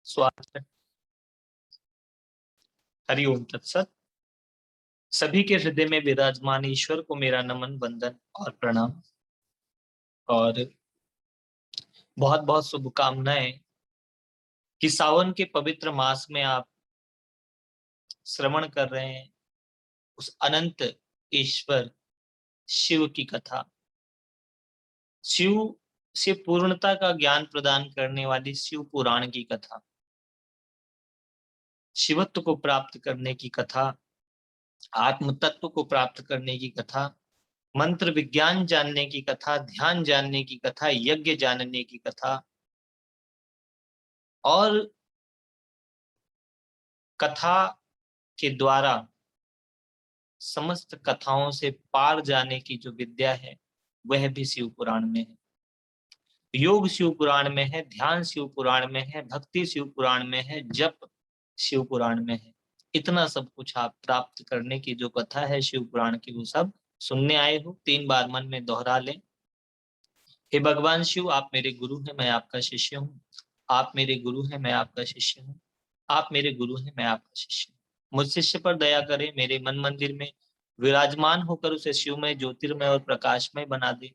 स्वागत। हरिओम तत्सत। सभी के हृदय में विराजमान ईश्वर को मेरा नमन, वंदन और प्रणाम। और बहुत बहुत शुभकामनाएं कि सावन के पवित्र मास में आप श्रवण कर रहे हैं उस अनंत ईश्वर शिव की कथा। शिव से पूर्णता का ज्ञान प्रदान करने वाली शिव पुराण की कथा, शिवत्व को प्राप्त करने की कथा, आत्म तत्व को प्राप्त करने की कथा, मंत्र विज्ञान जानने की कथा, ध्यान जानने की कथा, यज्ञ जानने की कथा और कथा के द्वारा समस्त कथाओं से पार जाने की जो विद्या है वह भी शिव पुराण में है। योग शिव पुराण में है, ध्यान शिव पुराण में है, भक्ति शिव पुराण में है, जप शिव पुराण में है। इतना सब कुछ आप प्राप्त करने की जो कथा है शिव पुराण की, वो सब सुनने आए हो। 3 बार मन में दोहरा लें। हे भगवान शिव, आप मेरे गुरु हैं, मैं आपका शिष्य हूँ। आप मेरे गुरु हैं, मैं आपका शिष्य हूँ। आप मेरे गुरु हैं, मैं आपका शिष्य हूँ। मुझ शिष्य पर दया करें, मेरे मन मंदिर में विराजमान होकर उसे शिवमय, ज्योतिर्मय और प्रकाशमय बना दे।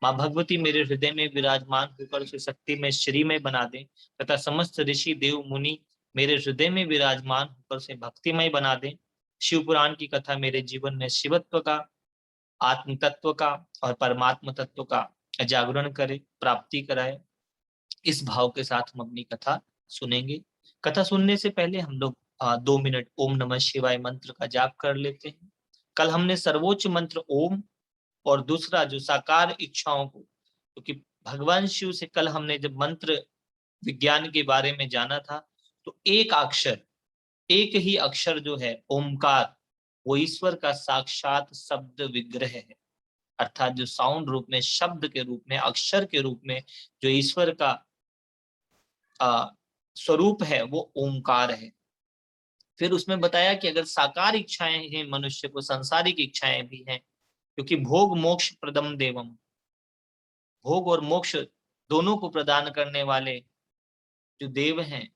माँ भगवती मेरे हृदय में विराजमान होकर उसे शक्तिमय, श्रीमय बना दे तथा समस्त ऋषि देव मुनि मेरे हृदय में विराजमान होकर उसे भक्तिमय बना दे। शिव पुराण की कथा मेरे जीवन में शिवत्व का, आत्म तत्व का और परमात्म तत्व का जागरण करे, प्राप्ति कराए। इस भाव के साथ हम अपनी कथा सुनेंगे। कथा सुनने से पहले हम लोग 2 मिनट ओम नमः शिवाय मंत्र का जाप कर लेते हैं। कल हमने सर्वोच्च मंत्र ओम और दूसरा जो साकार इच्छाओं को, क्योंकि भगवान शिव से कल हमने जब मंत्र विज्ञान के बारे में जाना था, तो एक अक्षर, एक ही अक्षर जो है ओमकार, वो ईश्वर का साक्षात शब्द विग्रह है। अर्थात जो साउंड रूप में, शब्द के रूप में, अक्षर के रूप में जो ईश्वर का स्वरूप है वो ओंकार है। फिर उसमें बताया कि अगर साकार इच्छाएं हैं मनुष्य को, सांसारिक इच्छाएं भी हैं, क्योंकि भोग मोक्ष प्रदम देवम, भोग और मोक्ष दोनों को प्रदान करने वाले जो देव हैं,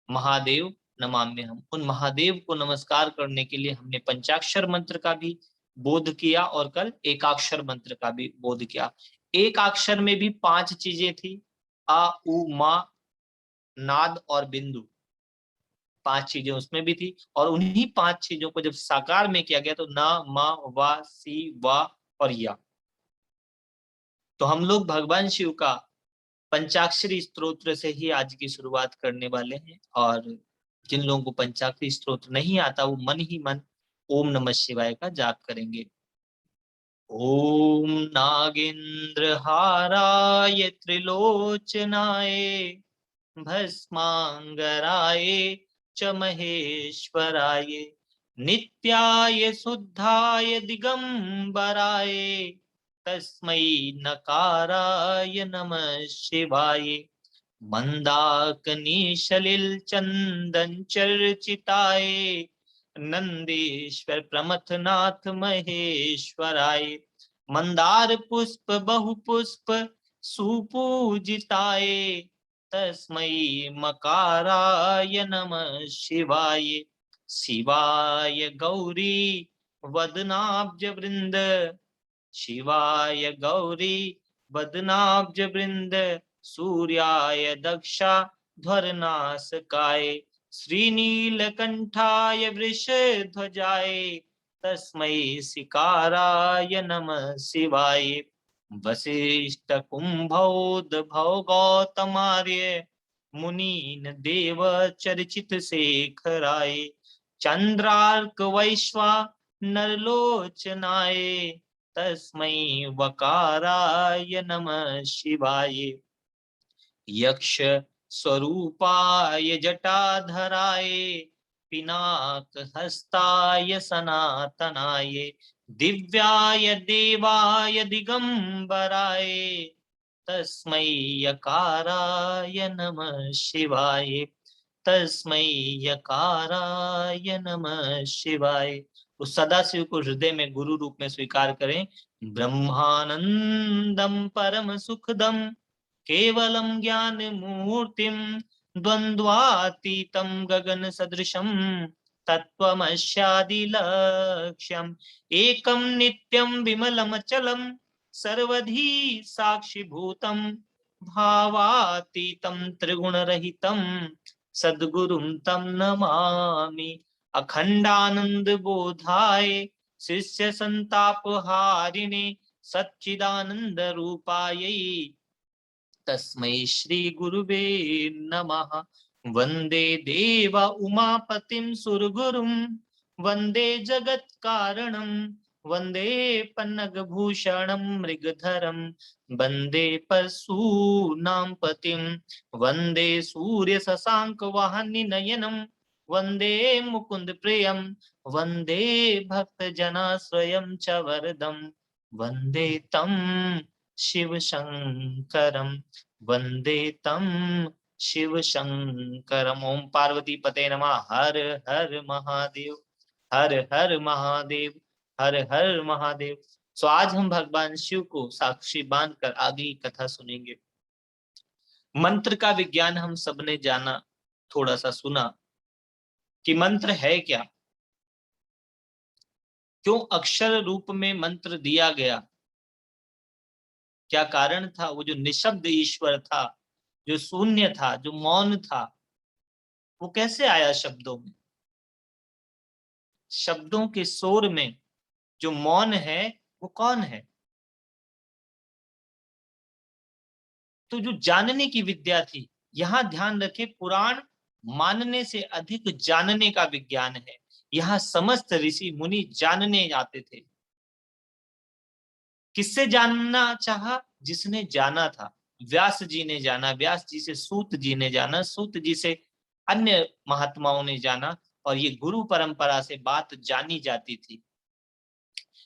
महादेव नमाम्य हम, उन महादेव को नमस्कार करने के लिए हमने पंचाक्षर मंत्र का भी बोध किया और कल एकाक्षर मंत्र का भी बोध किया। एक अक्षर में भी 5 चीजें थी, आ उ मा नाद और बिंदु, 5 चीजें उसमें भी थी। और उन्हीं 5 चीजों को जब साकार में किया गया तो न, म, वा, सी, वा और या। तो हम लोग भगवान शिव का पंचाक्षरी स्तोत्र से ही आज की शुरुआत करने वाले हैं। और जिन लोगों को पंचाक्षरी स्तोत्र नहीं आता वो मन ही मन ओम नमः शिवाय का जाप करेंगे। ओम नागेंद्र हाराय त्रिलोचनाय भस्मांगराय च महेश्वराय नित्याय शुद्धाय दिगंबराय तस्मै नकाराय नमः शिवाय मंदाकिनी चंदन चर्चिताय नंदीश्वर प्रमथनाथ महेश्वराय मंदार पुष्प बहु पुष्प सुपूजिताय तस्मै मकाराय नमः शिवाय शिवाय गौरी वदनाब्ज वृंद शिवाय गौरी वदनाब्ज वृंद सूर्याय दक्षा ध्वरनाशकाय श्रीनीलकंठाय वृषध्वजाय तस्मै शिकाराय नमः शिवाय वसिष्ठ कुंभोद्भव गौतमार्य मुनीन देव चर्चित शेखराय चंद्रार्क वैश्वा नरलोचनाय तस्मै वकाराय नमः शिवाय यक्ष स्वरूपाय जटाधराय पिनाक हस्ताय सनातनाय दिव्याय देवाय दिगंबराय तस्मै यकाराय नमः शिवाय तस्मै यकाराय नमः शिवाय। उस सदाशिव को हृदय में गुरु रूप में स्वीकार करें। ब्रह्मानंदम परम सुखदम केवलम ज्ञान मूर्तिम द्वन्द्वातीतं गगन सदृशं तत्त्वमस्यादिलक्ष्यम् एकं नित्यं विमलमचलं सर्वधी साक्षिभूतं भावातीतं त्रिगुणरहितं सद्गुरुं तं नमामि। अखंडानंद बोधाय शिष्य संतापहारिणे सच्चिदानंद रूपायै तस्मै श्री गुरुवे नमः। वंदे देव उमापतिं सुरगुरुं वंदे जगत कारणं वंदे पन्नगभूषणं मृगधरं वंदे पशूनां पतिं वंदे सूर्य शशांक वाहनि नयनं वंदे मुकुंद प्रियं वंदे भक्त जनाश्रयं च वरदं वंदे तं शिव शंकरम वंदे तम शिव शंकरम। ओम पार्वती पते नमः। हर हर महादेव, हर हर महादेव, हर हर महादेव। तो आज हम भगवान शिव को साक्षी बांधकर आगे की कथा सुनेंगे। मंत्र का विज्ञान हम सबने जाना, थोड़ा सा सुना कि मंत्र है क्या, क्यों अक्षर रूप में मंत्र दिया गया, क्या कारण था। वो जो निशब्द ईश्वर था, जो शून्य था, जो मौन था, वो कैसे आया शब्दों में। शब्दों के शोर में जो मौन है वो कौन है। तो जो जानने की विद्या थी, यहां ध्यान रखे, पुराण मानने से अधिक जानने का विज्ञान है। यहां समस्त ऋषि मुनि जानने जाते थे। किससे जानना चाहा, जिसने जाना था। व्यास जी ने जाना, व्यास जी से सूत जी ने जाना, सूत जी से अन्य महात्माओं ने जाना, और ये गुरु परंपरा से बात जानी जाती थी।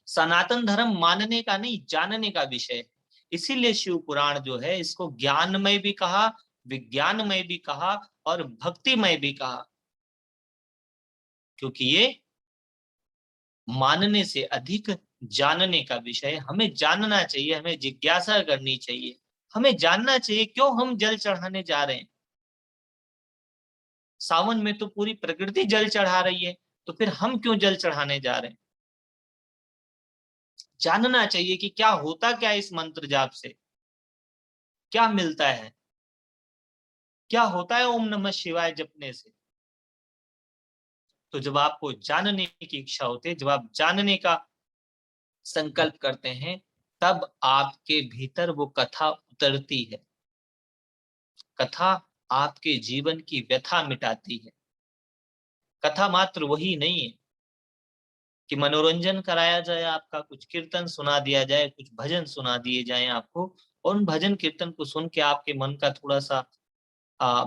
सनातन धर्म मानने का नहीं, जानने का विषय है। इसीलिए शिव पुराण जो है, इसको ज्ञानमय भी कहा, विज्ञानमय भी कहा और भक्तिमय भी कहा, क्योंकि ये मानने से अधिक जानने का विषय है। हमें जानना चाहिए, हमें जिज्ञासा करनी चाहिए, हमें जानना चाहिए क्यों हम जल चढ़ाने जा रहे हैं। सावन में तो पूरी प्रकृति जल चढ़ा रही है, तो फिर हम क्यों जल चढ़ाने जा रहे हैं। जानना चाहिए कि क्या होता, क्या इस मंत्र जाप से क्या मिलता है, क्या होता है ओम नमः शिवाय जपने से। तो जब आपको जानने की इच्छा होती है, जब आप जानने का संकल्प करते हैं, तब आपके भीतर वो कथा उतरती है। कथा आपके जीवन की व्यथा मिटाती है। कथा मात्र वही नहीं है कि मनोरंजन कराया जाए, आपका कुछ कीर्तन सुना दिया जाए, कुछ भजन सुना दिए जाए आपको, और उन भजन कीर्तन को सुन के आपके मन का थोड़ा सा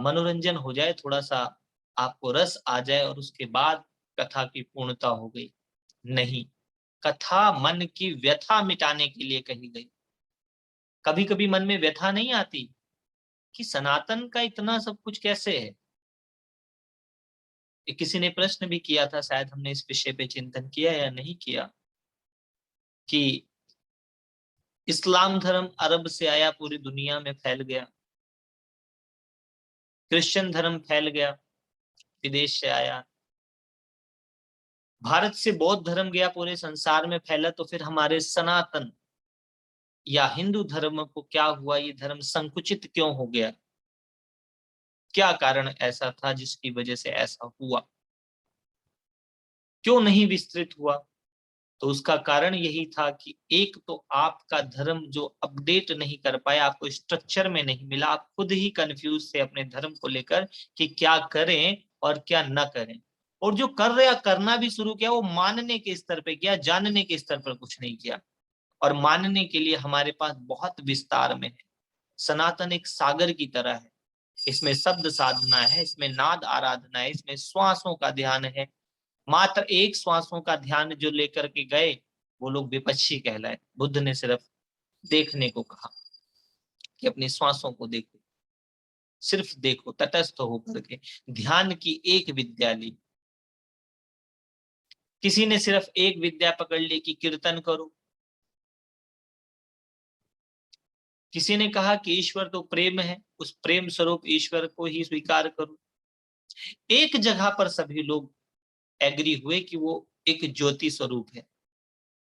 मनोरंजन हो जाए, थोड़ा सा आपको रस आ जाए, और उसके बाद कथा की पूर्णता हो गई। नहीं, कथा मन की व्यथा मिटाने के लिए कही गई। कभी कभी मन में व्यथा नहीं आती कि सनातन का इतना सब कुछ कैसे है। किसी ने प्रश्न भी किया था, शायद हमने इस विषय पे चिंतन किया या नहीं किया, कि इस्लाम धर्म अरब से आया, पूरी दुनिया में फैल गया। क्रिश्चियन धर्म फैल गया, विदेश से आया। भारत से बौद्ध धर्म गया, पूरे संसार में फैला। तो फिर हमारे सनातन या हिंदू धर्म को क्या हुआ, ये धर्म संकुचित क्यों हो गया। क्या कारण ऐसा था जिसकी वजह से ऐसा हुआ, क्यों नहीं विस्तृत हुआ। तो उसका कारण यही था कि एक तो आपका धर्म जो अपडेट नहीं कर पाया, आपको स्ट्रक्चर में नहीं मिला, आप खुद ही कंफ्यूज थे अपने धर्म को लेकर कि क्या करें और क्या न करें। और जो कर रहे करना भी शुरू किया, वो मानने के स्तर पे किया, जानने के स्तर पर कुछ नहीं किया। और मानने के लिए हमारे पास बहुत विस्तार में है। सनातन एक सागर की तरह है। इसमें शब्द साधना है, इसमें नाद आराधना है, इसमें श्वासों का ध्यान है। मात्र एक श्वासों का ध्यान जो लेकर के गए, वो लोग विपक्षी कहलाए। बुद्ध ने सिर्फ देखने को कहा कि अपनी श्वासों को देखो, सिर्फ देखो, तटस्थ होकर के। ध्यान की एक विद्या ली। किसी ने सिर्फ एक विद्या पकड़ ली कि कीर्तन करो, किसी ने कहा कि ईश्वर तो प्रेम है, उस प्रेम स्वरूप ईश्वर को ही स्वीकार करो। एक जगह पर सभी लोग एग्री हुए कि वो एक ज्योति स्वरूप है,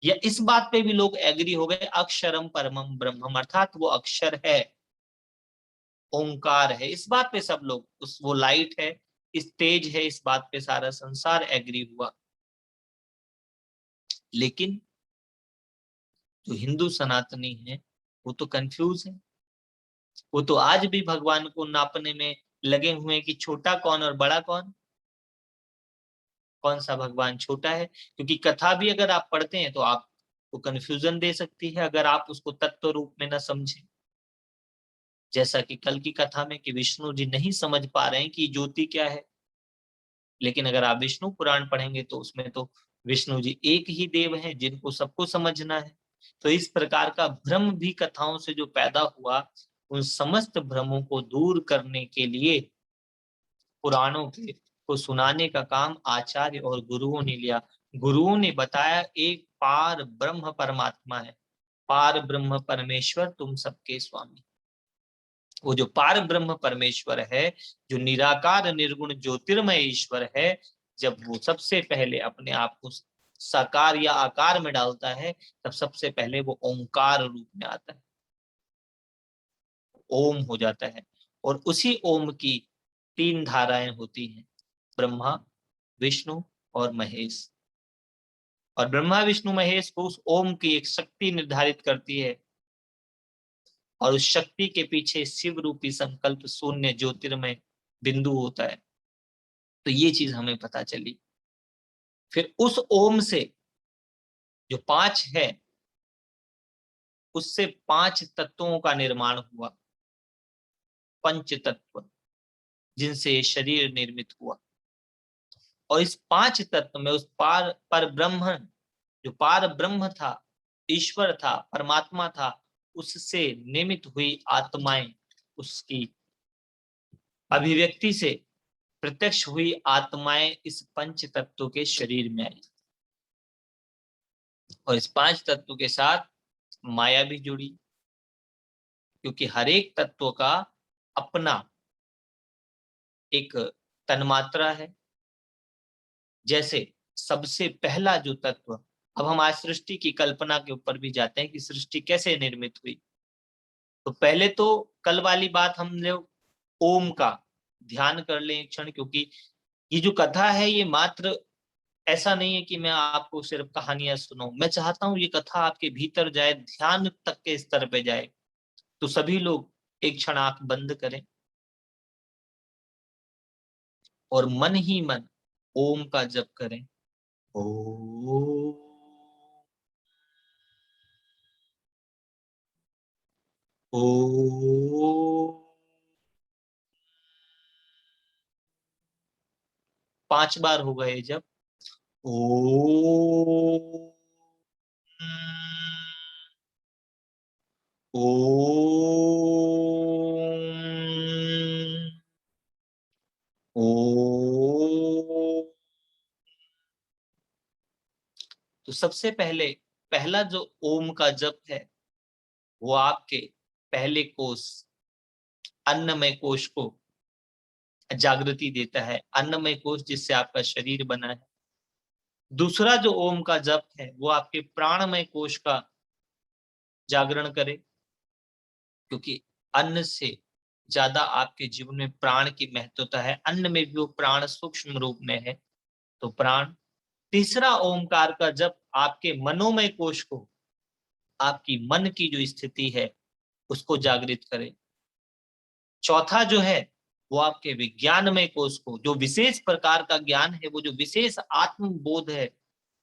या इस बात पे भी लोग एग्री हो गए अक्षरम परमम ब्रह्मम, अर्थात वो अक्षर है, ओंकार है। इस बात पे सब लोग, उस वो लाइट है, इस तेज है, इस बात पे सारा संसार एग्री हुआ। लेकिन जो हिंदू सनातनी है वो तो कंफ्यूज है। वो तो आज भी भगवान को नापने में लगे हुए हैं कि छोटा कौन और बड़ा कौन, कौन सा भगवान छोटा है। क्योंकि कथा भी अगर आप पढ़ते हैं तो आपको कंफ्यूजन दे सकती है अगर आप उसको तत्व रूप में न समझें। जैसा कि कल की कथा में कि विष्णु जी नहीं समझ पा रहे हैं कि ज्योति क्या है, लेकिन अगर आप विष्णु पुराण पढ़ेंगे तो उसमें तो विष्णु जी एक ही देव हैं जिनको सबको समझना है। तो इस प्रकार का भ्रम भी कथाओं से जो पैदा हुआ, उन समस्त भ्रमों को दूर करने के लिए पुराणों के को सुनाने का काम आचार्य और गुरुओं ने लिया। गुरुओं ने बताया एक पार ब्रह्म परमात्मा है, पार ब्रह्म परमेश्वर तुम सबके स्वामी। वो जो पार ब्रह्म परमेश्वर है, जो निराकार निर्गुण ज्योतिर्मय ईश्वर है, जब वो सबसे पहले अपने आप को साकार या आकार में डालता है, तब सबसे पहले वो ओंकार रूप में आता है, ओम हो जाता है। और उसी ओम की तीन धाराएं होती हैं, ब्रह्मा, विष्णु और महेश। और ब्रह्मा विष्णु महेश को उस ओम की एक शक्ति निर्धारित करती है, और उस शक्ति के पीछे शिव रूपी संकल्प शून्य ज्योतिर्मय बिंदु होता है। तो ये चीज हमें पता चली। फिर उस ओम से जो पांच है, उससे पांच तत्वों का निर्माण हुआ, पंच तत्व, जिनसे शरीर निर्मित हुआ। और इस पांच तत्व में उस पार पर ब्रह्म, जो पार ब्रह्म था, ईश्वर था, परमात्मा था, उससे निर्मित हुई आत्माएं, उसकी अभिव्यक्ति से प्रत्यक्ष हुई आत्माएं इस पंच तत्व के शरीर में आई। और इस पांच तत्व के साथ माया भी जुड़ी, क्योंकि हर एक तत्व का अपना एक तन्मात्रा है। जैसे सबसे पहला जो तत्व, अब हम आज सृष्टि की कल्पना के ऊपर भी जाते हैं कि सृष्टि कैसे निर्मित हुई। तो पहले तो कल वाली बात हम लोग ओम का ध्यान कर लें एक क्षण, क्योंकि ये जो कथा है ये मात्र ऐसा नहीं है कि मैं आपको सिर्फ कहानियां सुनाऊं। मैं चाहता हूं ये कथा आपके भीतर जाए, ध्यान तक के स्तर पे जाए। तो सभी लोग एक क्षण आंख बंद करें और मन ही मन ओम का जप करें। ओ, ओ, 5 बार होगा ये जप। ओ, ओ, ओ। तो सबसे पहले पहला जो ओम का जप है, वो आपके पहले कोष, अन्नमय कोष को जागृति देता है। अन्नमय कोष जिससे आपका शरीर बना है। दूसरा जो ओम का जप है वो आपके प्राणमय कोष का जागरण करे, क्योंकि अन्न से ज्यादा आपके जीवन में प्राण की महत्वता है। अन्न में भी वो प्राण सूक्ष्म रूप में है, तो प्राण। तीसरा ओमकार का जप आपके मनोमय कोष को, आपकी मन की जो स्थिति है उसको जागृत करे। चौथा जो है वो आपके विज्ञानमय कोष को, जो विशेष प्रकार का ज्ञान है, वो जो विशेष आत्मबोध है,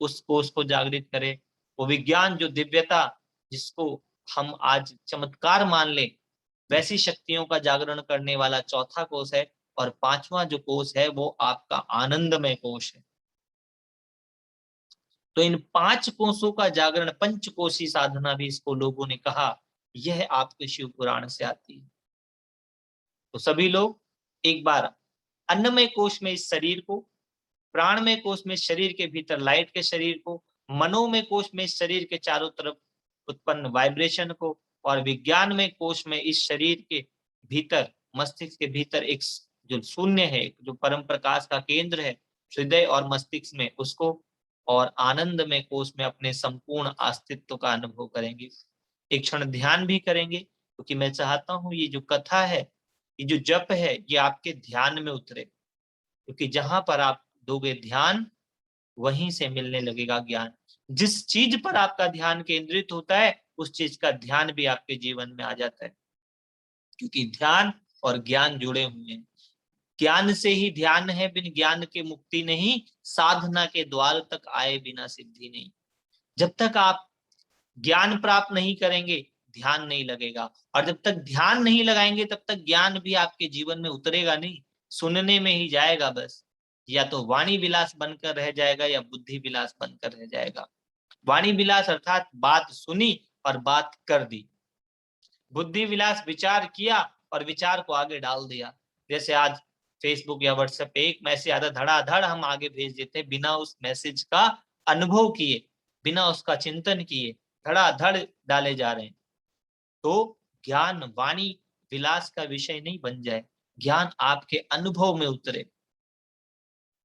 उस कोष को जागृत करे। वो विज्ञान जो दिव्यता, जिसको हम आज चमत्कार मान ले, वैसी शक्तियों का जागरण करने वाला चौथा कोष है। और पांचवा जो कोष है वो आपका आनंदमय कोष है। तो इन पांच कोषों का जागरण, पंचकोशी साधना भी इसको लोगों ने कहा, यह आपके शिव पुराण से आती है। तो सभी लोग एक बार अन्नमय कोश में इस शरीर को, प्राणमय कोश में शरीर के भीतर लाइट के शरीर को, मनोमय कोश में इस शरीर के चारों तरफ उत्पन्न वाइब्रेशन को, और विज्ञानमय कोश में इस शरीर के भीतर, मस्तिष्क के भीतर एक जो शून्य है, जो परम प्रकाश का केंद्र है हृदय और मस्तिष्क में, उसको और आनंदमय कोश में अपने संपूर्ण अस्तित्व का अनुभव करेंगे। एक क्षण ध्यान भी करेंगे, क्योंकि मैं चाहता हूं ये जो कथा है, ये जो जप है, ये आपके ध्यान में उतरे, क्योंकि जहां पर आप दोगे ध्यान, वहीं से मिलने लगेगा ज्ञान। जिस चीज पर आपका ध्यान केंद्रित होता है, उस चीज का ध्यान भी आपके जीवन में आ जाता है, क्योंकि ध्यान और ज्ञान जुड़े हुए हैं। ज्ञान से ही ध्यान है, बिन ज्ञान के मुक्ति नहीं, साधना के द्वार तक आए बिना सिद्धि नहीं। जब तक आप ज्ञान प्राप्त नहीं करेंगे, ध्यान नहीं लगेगा, और जब तक ध्यान नहीं लगाएंगे, तब तक ज्ञान भी आपके जीवन में उतरेगा नहीं, सुनने में ही जाएगा बस। या तो वाणी विलास बनकर रह जाएगा, या बुद्धि विलास बनकर रह जाएगा। वाणी विलास अर्थात बात सुनी और बात कर दी। बुद्धि विलास विचार किया और विचार को आगे डाल दिया। जैसे आज फेसबुक या व्हाट्सएप पे एक मैसेज आता, धड़ाधड़ हम आगे भेज देते हैं, बिना उस मैसेज का अनुभव किए, बिना उसका चिंतन किए, धड़ाधड़ डाले जा रहे हैं। तो ज्ञान वाणी विलास का विषय नहीं बन जाए, ज्ञान आपके अनुभव में उतरे।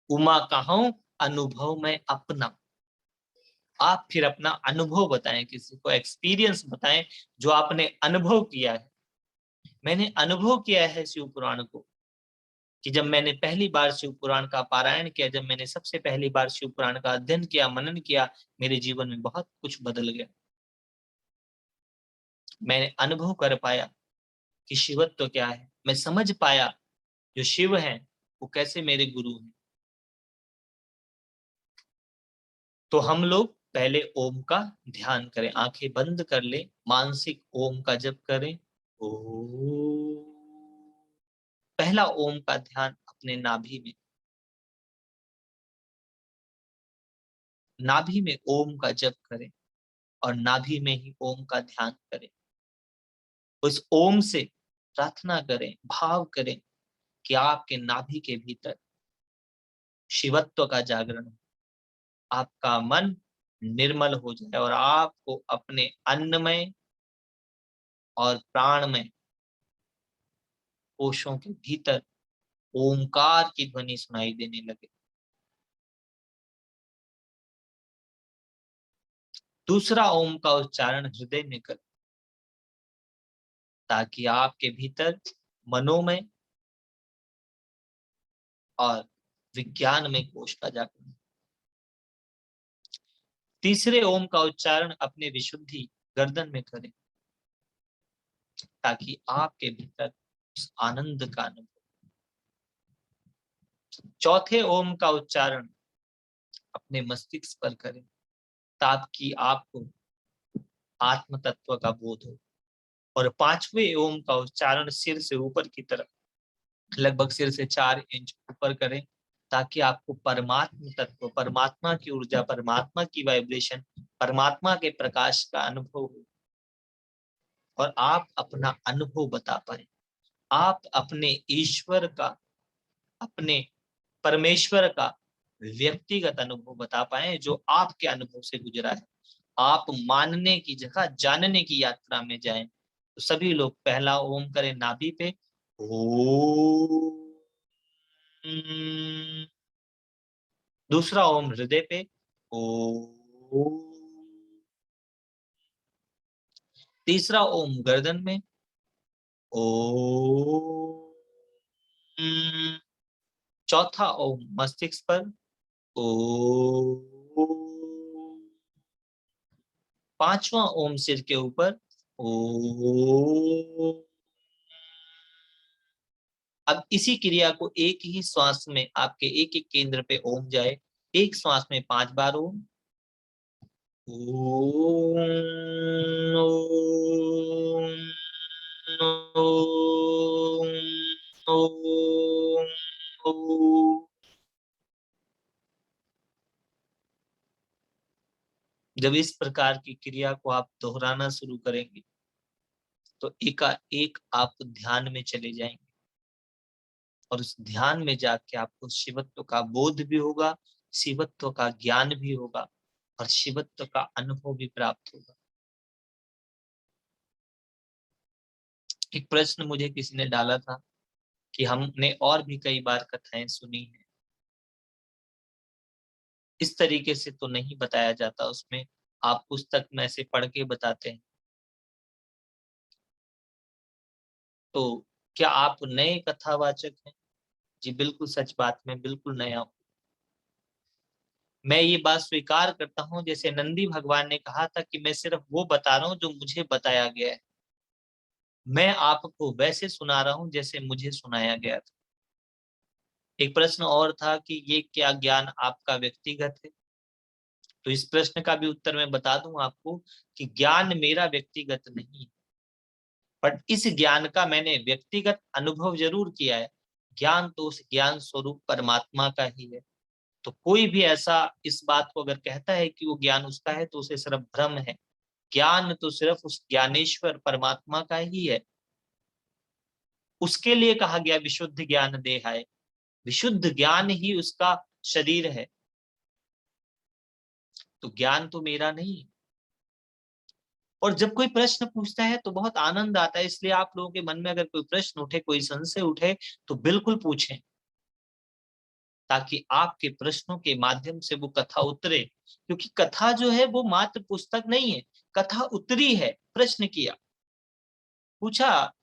उमा कहूं अनुभव में अपना। आप फिर अपना अनुभव बताएं, किसी को एक्सपीरियंस बताएं जो आपने अनुभव किया है। मैंने अनुभव किया है शिव पुराण को, कि जब मैंने पहली बार शिव पुराण का पारायण किया, जब मैंने सबसे पहली बार शिव पुराण का अध्ययन किया, मनन किया, मेरे जीवन में बहुत कुछ बदल गया। मैंने अनुभव कर पाया कि शिवत्व क्या है। मैं समझ पाया जो शिव हैं वो कैसे मेरे गुरु हैं। तो हम लोग पहले ओम का ध्यान करें, आंखें बंद कर ले, मानसिक ओम का जप करें। ओम। पहला ओम का ध्यान अपने नाभि में, नाभि में ओम का जप करें और नाभि में ही ओम का ध्यान करें। उस ओम से प्रार्थना करें, भाव करें कि आपके नाभि के भीतर शिवत्व का जागरण हो, आपका मन निर्मल हो जाए और आपको अपने अन्नमय और प्राणमय कोशों के भीतर ओमकार की ध्वनि सुनाई देने लगे। दूसरा ओम का उच्चारण हृदय में करें, ताकि आपके भीतर मनोमय और विज्ञान में कोश का जागरण। तीसरे ओम का उच्चारण अपने विशुद्धि गर्दन में करें, ताकि आपके भीतर उस आनंद का अनुभव। चौथे ओम का उच्चारण अपने मस्तिष्क पर करें, ताकि आपको आत्म तत्व का बोध हो। और पांचवें ओम का उच्चारण सिर से ऊपर की तरफ, लगभग सिर से 4 इंच ऊपर करें, ताकि आपको परमात्म तत्व, परमात्मा की ऊर्जा, परमात्मा की वाइब्रेशन, परमात्मा के प्रकाश का अनुभव हो और आप अपना अनुभव बता पाए। आप अपने ईश्वर का, अपने परमेश्वर का व्यक्तिगत अनुभव बता पाए, जो आपके अनुभव से गुजरा है। आप मानने की जगह जानने की यात्रा में जाएं। तो सभी लोग पहला ओम करें नाभि पे, ओम। दूसरा ओम हृदय पे, ओम। तीसरा ओम गर्दन में, ओम। चौथा ओम मस्तिष्क पर, ओम। पांचवा ओम सिर के ऊपर, ओम। अब इसी क्रिया को एक ही श्वास में आपके एक एक केंद्र पे ओम जाए। एक श्वास में 5 बार ओम, ओम, ओम, ओम, ओम, ओम। जब इस प्रकार की क्रिया को आप दोहराना शुरू करेंगे, तो एकाएक आप ध्यान में चले जाएंगे और उस ध्यान में जाके आपको शिवत्व का बोध भी होगा, शिवत्व का ज्ञान भी होगा और शिवत्व का अनुभव भी प्राप्त होगा। एक प्रश्न मुझे किसी ने डाला था कि हमने और भी कई बार कथाएं सुनी है, इस तरीके से तो नहीं बताया जाता उसमें, आप पुस्तक में से पढ़ के बताते हैं, तो क्या आप नए कथावाचक हैं? जी बिल्कुल सच बात, मैं बिल्कुल नया हूँ। मैं ये बात स्वीकार करता हूँ, जैसे नंदी भगवान ने कहा था कि मैं सिर्फ वो बता रहा हूँ जो मुझे बताया गया है, मैं आपको वैसे सुना रहा हूँ जैसे मुझे सुनाया गया था। एक प्रश्न और था कि ये क्या ज्ञान आपका व्यक्तिगत है? तो इस प्रश्न का भी उत्तर मैं बता दूं आपको कि ज्ञान मेरा व्यक्तिगत नहीं है, बट इस ज्ञान का मैंने व्यक्तिगत अनुभव जरूर किया है। ज्ञान तो उस ज्ञान स्वरूप परमात्मा का ही है। तो कोई भी ऐसा इस बात को अगर कहता है कि वो ज्ञान उसका है तो उसे सिर्फ भ्रम है। ज्ञान तो सिर्फ उस ज्ञानेश्वर परमात्मा का ही है। उसके लिए कहा गया विशुद्ध ज्ञान देहाय, विशुद्ध ज्ञान ही उसका शरीर है। तो ज्ञान तो मेरा नहीं है। और जब कोई प्रश्न पूछता है तो बहुत आनंद आता है, इसलिए आप लोगों के मन में अगर कोई प्रश्न उठे, कोई संशय उठे, तो बिल्कुल पूछें, ताकि आपके प्रश्नों के माध्यम से वो कथा उतरे। क्योंकि कथा जो है वो मात्र पुस्तक नहीं है, कथा उतरी है। प्रश्न किया, पूछा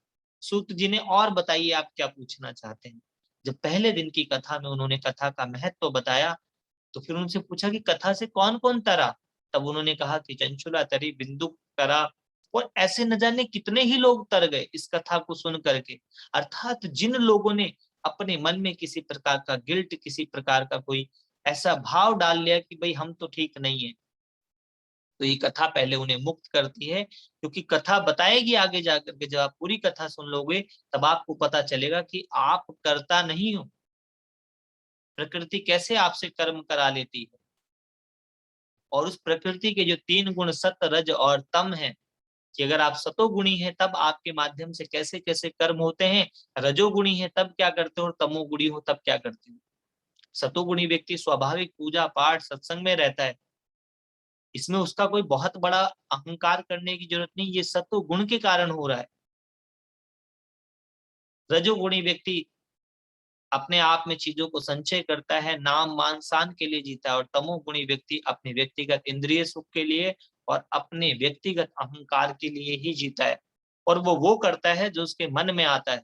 सूत जी ने, और बताइए आप क्या पूछना चाहते हैं। जब पहले दिन की कथा में उन्होंने कथा का महत्व बताया, तो फिर उनसे पूछा कि कथा से कौन कौन तरा। तब उन्होंने कहा कि चंचुला तरी, बिंदु तरा, और ऐसे न जाने कितने ही लोग तर गए इस कथा को सुन करके। अर्थात जिन लोगों ने अपने मन में किसी प्रकार का गिल्ट, किसी प्रकार का कोई ऐसा भाव डाल लिया कि भाई हम तो ठीक नहीं है, तो ये कथा पहले उन्हें मुक्त करती है। क्योंकि कथा बताएगी आगे जाकर के, जब आप पूरी कथा सुन लोगे तब आपको पता चलेगा कि आप करता नहीं हो, प्रकृति कैसे आपसे कर्म करा लेती है। और उस प्रकृति के जो तीन गुण सत, रज और तम है, कि अगर आप सतोगुणी हैं तब आपके माध्यम से कैसे कैसे कर्म होते हैं, रजोगुणी है तब क्या करते हो, और तमोगुणी हो तब क्या करते हो। सतोगुणी व्यक्ति स्वाभाविक पूजा पाठ सत्संग में रहता है, इसमें उसका कोई बहुत बड़ा अहंकार करने की जरूरत नहीं, ये सत्व गुण के कारण हो रहा है। रजोगुणी व्यक्ति अपने आप में चीजों को संचय करता है, नाम मान शान के लिए जीता है, और तमोगुणी व्यक्ति अपने व्यक्तिगत इंद्रिय सुख के लिए और अपने व्यक्तिगत अहंकार के लिए ही जीता है। और वो करता है जो उसके मन में आता है,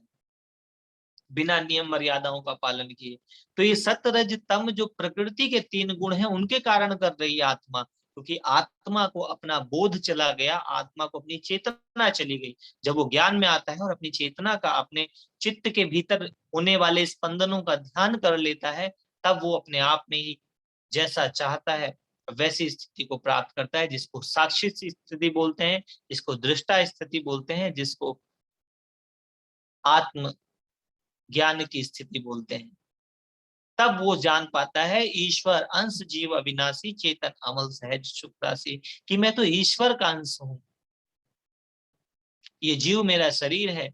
बिना नियम मर्यादाओं का पालन किए। तो ये सतरज तम जो प्रकृति के तीन गुण हैं, उनके कारण कर रही है आत्मा। क्योंकि आत्मा को अपना बोध चला गया, आत्मा को अपनी चेतना चली गई। जब वो ज्ञान में आता है और अपनी चेतना का, अपने चित्त के भीतर होने वाले स्पंदनों का ध्यान कर लेता है, तब वो अपने आप में ही जैसा चाहता है वैसी स्थिति को प्राप्त करता है, जिसको साक्षी स्थिति बोलते हैं, जिसको दृष्टा स्थिति बोलते हैं, जिसको आत्म ज्ञान की स्थिति बोलते हैं। तब वो जान पाता है ईश्वर अंश जीव अविनाशी, चेतन अमल सहज सुख राशि, कि मैं तो ईश्वर का अंश हूं। ये जीव मेरा शरीर है,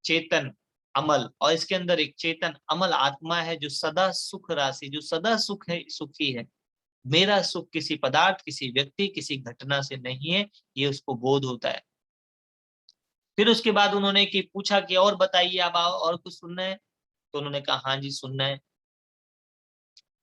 चेतन अमल, और इसके अंदर एक चेतन अमल आत्मा है जो सदा सुख राशि, जो सदा सुख है, सुखी है। मेरा सुख किसी पदार्थ, किसी व्यक्ति, किसी घटना से नहीं है, ये उसको बोध होता है। फिर उसके बाद उन्होंने कि पूछा कि और बताइए, अब और कुछ सुनना है? तो उन्होंने कहा हाँ जी सुनना है।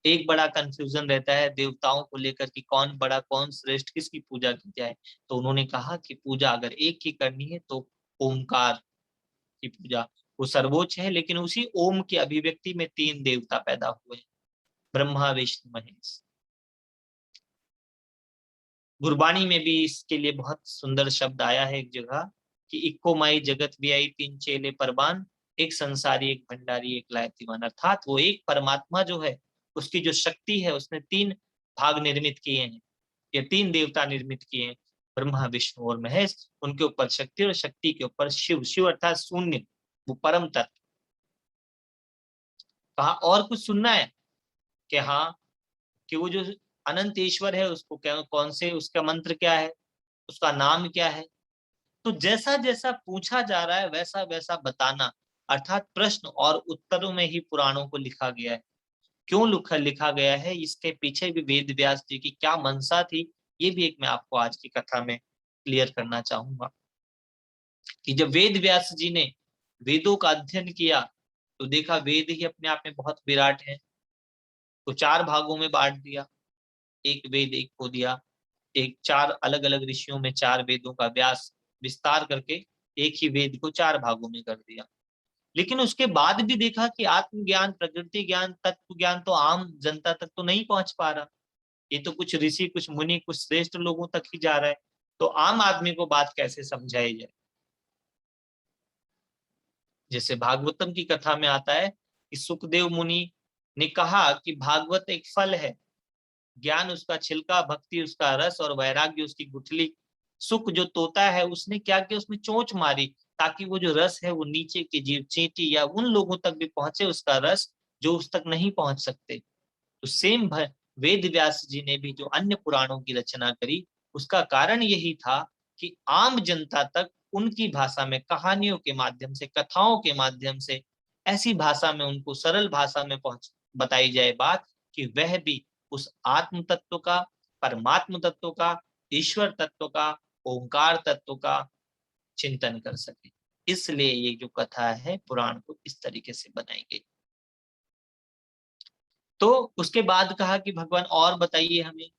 एक बड़ा कंफ्यूजन रहता है देवताओं को लेकर कि कौन बड़ा, कौन श्रेष्ठ, किसकी पूजा की जाए। तो उन्होंने कहा कि पूजा अगर एक की करनी है तो ओमकार की पूजा, वो सर्वोच्च है। लेकिन उसी ओम की अभिव्यक्ति में तीन देवता पैदा हुए हैं, ब्रह्मा विष्णु महेश। गुरबाणी में भी इसके लिए बहुत सुंदर शब्द आया है एक जगह, कि इक्को माई जगत व्याई तीन चेले परबान, एक संसारी एक भंडारी एक लायतीवान। अर्थात वो एक परमात्मा जो है, उसकी जो शक्ति है, उसने तीन भाग निर्मित किए हैं, ये तीन देवता निर्मित किए हैं, ब्रह्मा विष्णु और महेश। उनके ऊपर शक्ति और शक्ति के ऊपर शिव, शिव अर्थात शून्य, वो परम तत्व। कहा और कुछ सुनना है? कि हाँ, कि वो जो अनंत ईश्वर है उसको क्या, कौन से, उसका मंत्र क्या है, उसका नाम क्या है। तो जैसा जैसा पूछा जा रहा है वैसा वैसा बताना, अर्थात प्रश्न और उत्तरों में ही पुराणों को लिखा गया है। क्यों लिखा गया है, इसके पीछे भी वेद व्यास जी की क्या मंशा थी, ये भी एक मैं आपको आज की कथा में क्लियर करना चाहूंगा। कि जब वेद व्यास जी ने वेदों का अध्ययन किया तो देखा वेद ही अपने आप में बहुत विराट है, तो चार भागों में बांट दिया, एक वेद एक को दिया, एक चार अलग अलग ऋषियों में चार वेदों का व्यास विस्तार करके एक ही वेद को चार भागों में कर दिया। लेकिन उसके बाद भी देखा कि आत्मज्ञान, प्रकृति ज्ञान, तत्व ज्ञान तो आम जनता तक तो नहीं पहुंच पा रहा, ये तो कुछ ऋषि, कुछ मुनि, कुछ श्रेष्ठ लोगों तक ही जा रहा है, तो आम आदमी को बात कैसे समझाई जाए। जैसे भागवतम की कथा में आता है कि सुखदेव मुनि ने कहा कि भागवत एक फल है, ज्ञान उसका छिलका, भक्ति उसका रस और वैराग्य उसकी गुठली। सुख जो तोता है उसने क्या किया, उसमें चोंच मारी ताकि वो जो रस है वो नीचे के जीव चींटी या उन लोगों तक भी पहुंचे, उसका रस जो उस तक नहीं पहुंच सकते। तो सेम वेद व्यास जी ने भी जो अन्य पुराणों की रचना करी, उसका कारण यही था कि आम जनता तक उनकी भाषा में, कहानियों के माध्यम से, कथाओं के माध्यम से, ऐसी भाषा में उनको सरल भाषा में पहुंच बताई जाए बात, कि वह भी उस आत्म तत्व का, परमात्म तत्व का, ईश्वर तत्व का, ओंकार तत्व का चिंतन कर सके। इसलिए ये जो कथा है पुराण को इस तरीके से बनाई गई। तो उसके बाद कहा कि भगवान और बताइए हमें,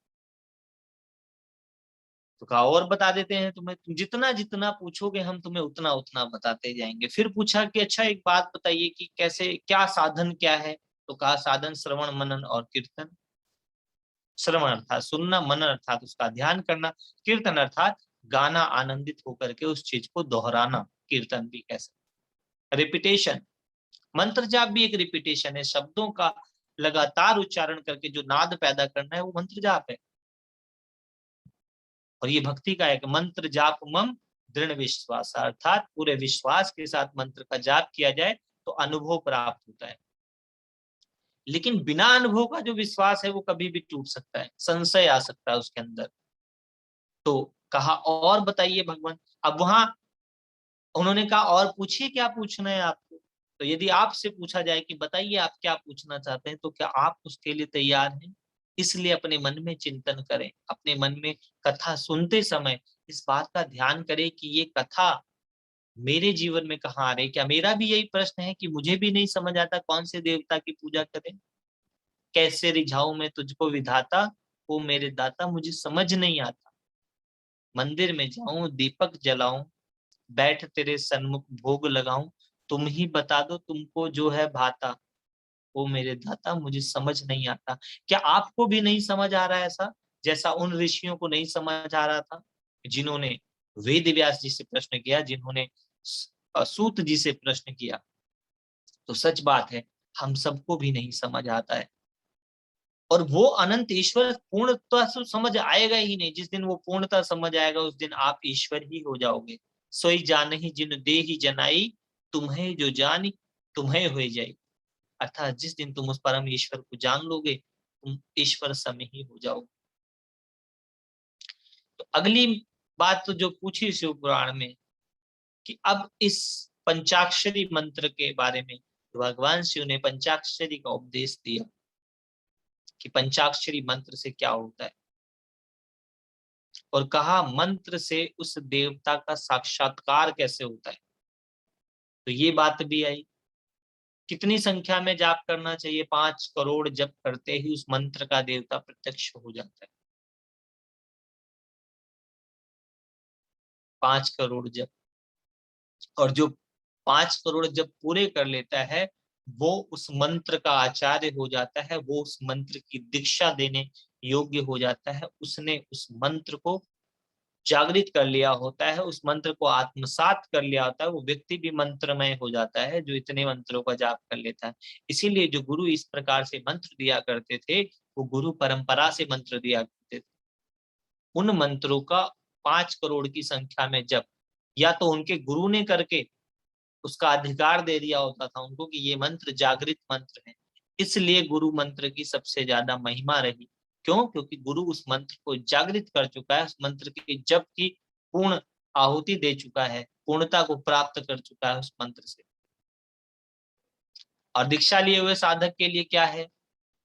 तो कहा और बता देते हैं तुम्हें, तुम जितना जितना पूछोगे हम तुम्हें उतना उतना बताते जाएंगे। फिर पूछा कि अच्छा एक बात बताइए कि कैसे, क्या साधन क्या है, तो कहा साधन श्रवण मनन और कीर्तन। श्रवण अर्थात सुनना, मनन अर्थात उसका ध्यान करना, कीर्तन अर्थात गाना, आनंदित होकर के उस चीज को दोहराना, कीर्तन भी कह सकते। रिपीटेशन, मंत्र जाप भी एक रिपीटेशन है, शब्दों का लगातार उच्चारण करके जो नाद पैदा करना है वो मंत्र जाप है। और ये भक्ति का एक मंत्र जाप मम दृढ़ विश्वास, अर्थात पूरे विश्वास के साथ मंत्र का जाप किया जाए तो अनुभव प्राप्त होता है। लेकिन बिना अनुभव का जो विश्वास है वो कभी भी टूट सकता है, संशय आ सकता है उसके अंदर। तो कहा और बताइए भगवान। अब वहां उन्होंने कहा और पूछिए क्या पूछना है आपको। तो यदि आपसे पूछा जाए कि बताइए आप क्या पूछना चाहते हैं, तो क्या आप उसके लिए तैयार हैं। इसलिए अपने मन में चिंतन करें, अपने मन में कथा सुनते समय इस बात का ध्यान करें कि ये कथा मेरे जीवन में कहाँ आ रही। क्या मेरा भी यही प्रश्न है कि मुझे भी नहीं समझ आता कौन से देवता की पूजा करें, कैसे रिझाऊं मैं तुझको विधाता, वो मेरे दाता मुझे समझ नहीं आता। मंदिर में जाऊं, दीपक जलाऊं, बैठ तेरे सन्मुख भोग लगाऊं, तुम ही बता दो तुमको जो है भाता, वो मेरे दाता मुझे समझ नहीं आता। क्या आपको भी नहीं समझ आ रहा है ऐसा, जैसा उन ऋषियों को नहीं समझ आ रहा था जिन्होंने वेद व्यास जी से प्रश्न किया, जिन्होंने सूत जी से प्रश्न किया। तो सच बात है, हम सबको भी नहीं समझ आता है। और वो अनंत ईश्वर पूर्णता से समझ आएगा ही नहीं। जिस दिन वो पूर्णता समझ आएगा उस दिन आप ईश्वर ही हो जाओगे। सोई जान ही जिन दे ही जनाई, तुम्हें जो जानी तुम्हें हो जाई। अर्थात जिस दिन तुम उस परम ईश्वर को जान लोगे, तुम ईश्वर समय ही हो जाओगे। तो अगली बात तो जो पूछी शिव पुराण में, कि अब इस पंचाक्षरी मंत्र के बारे में भगवान शिव ने पंचाक्षरी का उपदेश दिया कि पंचाक्षरी मंत्र से क्या होता है, और कहा मंत्र से उस देवता का साक्षात्कार कैसे होता है। तो ये बात भी आई, कितनी संख्या में जाप करना चाहिए, 5 करोड़ जप करते ही उस मंत्र का देवता प्रत्यक्ष हो जाता है। 5 करोड़ जप, और जो 5 करोड़ जप पूरे कर लेता है वो उस मंत्र का आचार्य हो जाता है, वो उस मंत्र की दीक्षा देने योग्य हो जाता है। उसने उस मंत्र को जागृत कर लिया होता है, उस मंत्र को आत्मसात कर लिया होता है। वो व्यक्ति भी मंत्रमय हो जाता है जो इतने मंत्रों का जाप कर लेता है। इसीलिए जो गुरु इस प्रकार से मंत्र दिया करते थे, वो गुरु परंपरा से मंत्र दिया करते थे। उन मंत्रों का 5 करोड़ की संख्या में जप या तो उनके गुरु ने करके उसका अधिकार दे दिया होता था उनको कि ये मंत्र जागृत मंत्र है। इसलिए गुरु मंत्र की सबसे ज्यादा महिमा रही। क्यों? क्योंकि गुरु उस मंत्र को जागृत कर चुका है, उस मंत्र के जप की पूर्ण आहुति दे चुका है, पूर्णता को प्राप्त कर चुका है उस मंत्र से। और दीक्षा लिए हुए साधक के लिए क्या है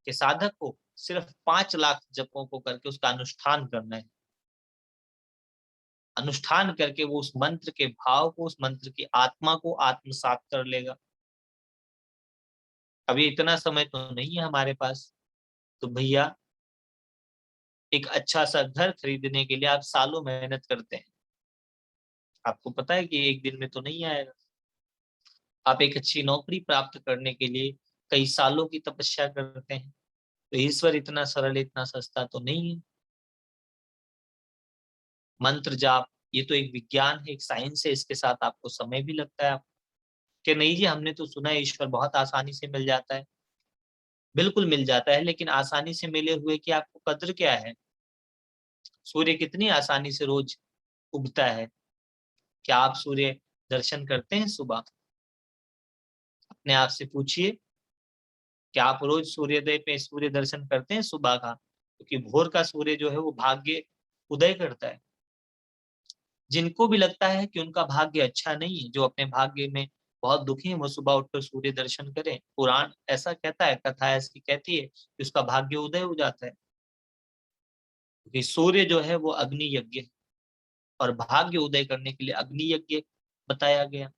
कि साधक को सिर्फ 5 लाख जपों को करके उसका अनुष्ठान करना है। अनुष्ठान करके वो उस मंत्र के भाव को, उस मंत्र की आत्मा को आत्मसात कर लेगा। अभी इतना समय तो नहीं है हमारे पास, तो भैया एक अच्छा सा घर खरीदने के लिए आप सालों मेहनत करते हैं, आपको पता है कि एक दिन में तो नहीं आएगा। आप एक अच्छी नौकरी प्राप्त करने के लिए कई सालों की तपस्या करते हैं, तो ईश्वर इतना सरल, इतना सस्ता तो नहीं है। मंत्र जाप ये तो एक विज्ञान है, एक साइंस है, इसके साथ आपको समय भी लगता है। आप कि नहीं जी हमने तो सुना है ईश्वर बहुत आसानी से मिल जाता है। बिल्कुल मिल जाता है, लेकिन आसानी से मिले हुए की आपको कद्र क्या है? सूर्य कितनी आसानी से रोज उगता है, क्या आप सूर्य दर्शन करते हैं सुबह? अपने आप से पूछिए, क्या आप रोज सूर्योदय पे सूर्य दर्शन करते हैं सुबह का? क्योंकि भोर का सूर्य जो है वो भाग्य उदय करता है। जिनको भी लगता है कि उनका भाग्य अच्छा नहीं है, जो अपने भाग्य में बहुत दुखी है, वो सुबह उठकर सूर्य दर्शन करें। पुराण ऐसा कहता है, कथा ऐसी कहती है कि उसका भाग्य उदय हो जाता है। क्योंकि सूर्य जो है वो अग्नि यज्ञ है, और भाग्य उदय करने के लिए अग्नि यज्ञ बताया गया।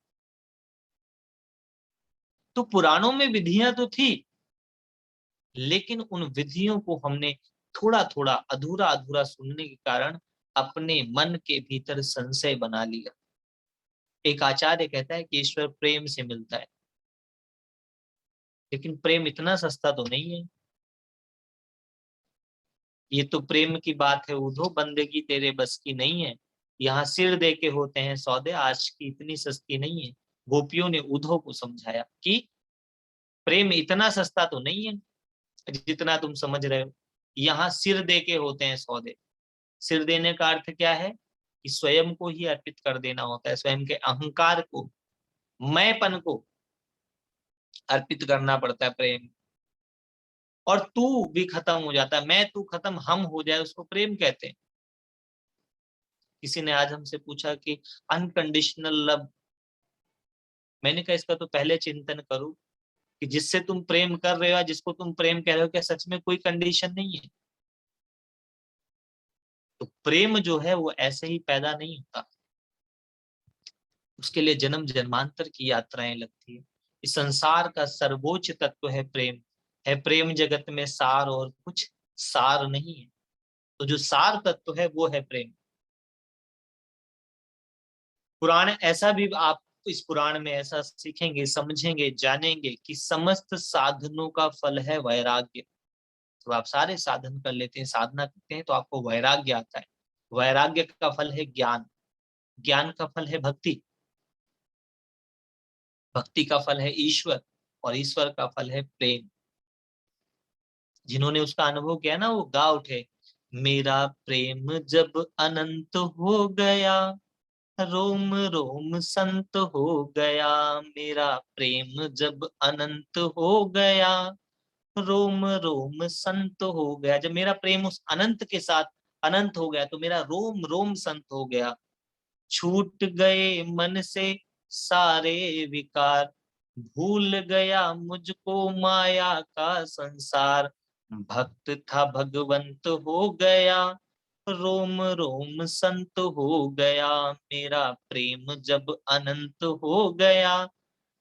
तो पुराणों में विधियां तो थी, लेकिन उन विधियों को हमने थोड़ा थोड़ा, अधूरा अधूरा सुनने के कारण अपने मन के भीतर संशय बना लिया। एक आचार्य कहता है कि ईश्वर प्रेम से मिलता है, लेकिन प्रेम इतना सस्ता तो नहीं है। ये तो प्रेम की बात है उधो, बंदगी तेरे बस की नहीं है। यहाँ सिर दे के होते हैं सौदे, आज की इतनी सस्ती नहीं है। गोपियों ने उधो को समझाया कि प्रेम इतना सस्ता तो नहीं है जितना तुम समझ रहे हो। यहाँ सिर दे के होते हैं सौदे। सिर देने का अर्थ क्या है? कि स्वयं को ही अर्पित कर देना होता है, स्वयं के अहंकार को, मैंपन को अर्पित करना पड़ता है प्रेम। और तू भी खत्म हो जाता है, मैं तू खत्म, हम हो जाए, उसको प्रेम कहते हैं। किसी ने आज हमसे पूछा कि अनकंडीशनल लव, मैंने कहा इसका तो पहले चिंतन करो कि जिससे तुम प्रेम कर रहे हो, जिसको तुम प्रेम कह रहे हो, क्या सच में कोई कंडीशन नहीं है? तो प्रेम जो है वो ऐसे ही पैदा नहीं होता, उसके लिए जन्म जन्मांतर की यात्राएं लगती है। इस संसार का सर्वोच्च तत्व है प्रेम। है प्रेम जगत में सार और कुछ सार नहीं है, तो जो सार तत्व है वो है प्रेम। पुराण ऐसा भी, आप इस पुराण में ऐसा सीखेंगे, समझेंगे, जानेंगे कि समस्त साधनों का फल है वैराग्य। तो आप सारे साधन कर लेते हैं, साधना करते हैं, तो आपको वैराग्य आता है। वैराग्य का फल है ज्ञान, ज्ञान का फल है भक्ति, भक्ति का फल है ईश्वर, और ईश्वर का फल है प्रेम। जिन्होंने उसका अनुभव किया ना, वो गा उठे, मेरा प्रेम जब अनंत हो गया, रोम रोम संत हो गया। मेरा प्रेम जब अनंत हो गया, रोम रोम संत हो गया। जब मेरा प्रेम उस अनंत के साथ अनंत हो गया, तो मेरा रोम रोम संत हो गया। छूट गए मन से सारे विकार, भूल गया मुझको माया का संसार। भक्त था भगवंत हो गया, रोम रोम संत हो गया। मेरा प्रेम जब अनंत हो गया,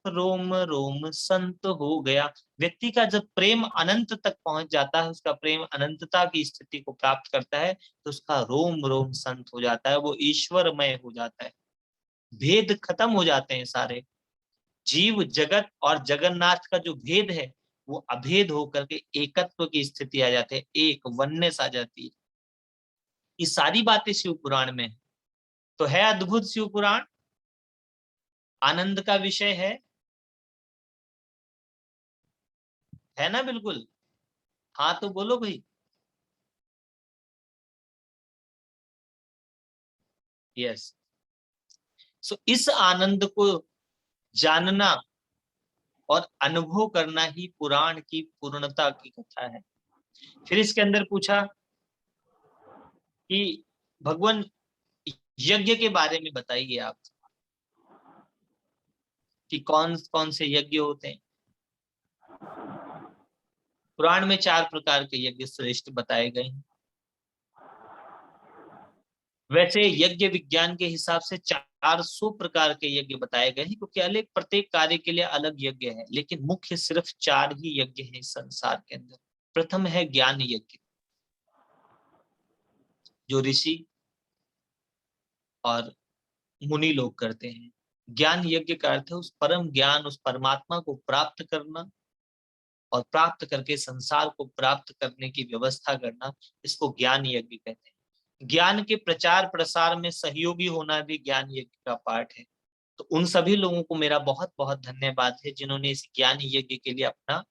रोम रोम संत हो गया। व्यक्ति का जब प्रेम अनंत तक पहुंच जाता है, उसका प्रेम अनंतता की स्थिति को प्राप्त करता है, तो उसका रोम रोम संत हो जाता है, वो ईश्वरमय हो जाता है। भेद खत्म हो जाते हैं सारे। जीव जगत और जगन्नाथ का जो भेद है, वो अभेद होकर के एकत्व की स्थिति आ जाती है, एक वननेस आ जाती है। ये सारी बातें शिव पुराण में है। तो है अद्भुत शिव पुराण, आनंद का विषय है ना? बिल्कुल। हाँ तो बोलो भाई। यस। सो इस आनंद को जानना और अनुभव करना ही पुराण की पूर्णता की कथा है। फिर इसके अंदर पूछा कि भगवान यज्ञ के बारे में बताइए आप, कि कौन कौन से यज्ञ होते हैं। पुराण में 4 प्रकार के यज्ञ श्रेष्ठ बताए गए हैं। वैसे यज्ञ विज्ञान के हिसाब से 400 प्रकार के यज्ञ बताए गए हैं, क्योंकि अलग प्रत्येक कार्य के लिए अलग यज्ञ है, लेकिन मुख्य सिर्फ 4 ही यज्ञ हैं इस संसार के अंदर। प्रथम है ज्ञान यज्ञ, जो ऋषि और मुनि लोग करते हैं। ज्ञान यज्ञ का अर्थ है उस परम ज्ञान, उस परमात्मा को प्राप्त करना और प्राप्त करके संसार को प्राप्त करने की व्यवस्था करना, इसको ज्ञान यज्ञ कहते हैं। ज्ञान के प्रचार प्रसार में सहयोगी होना भी ज्ञान यज्ञ का पार्ट है। तो उन सभी लोगों को मेरा बहुत बहुत धन्यवाद है जिन्होंने इस ज्ञान यज्ञ के लिए अपना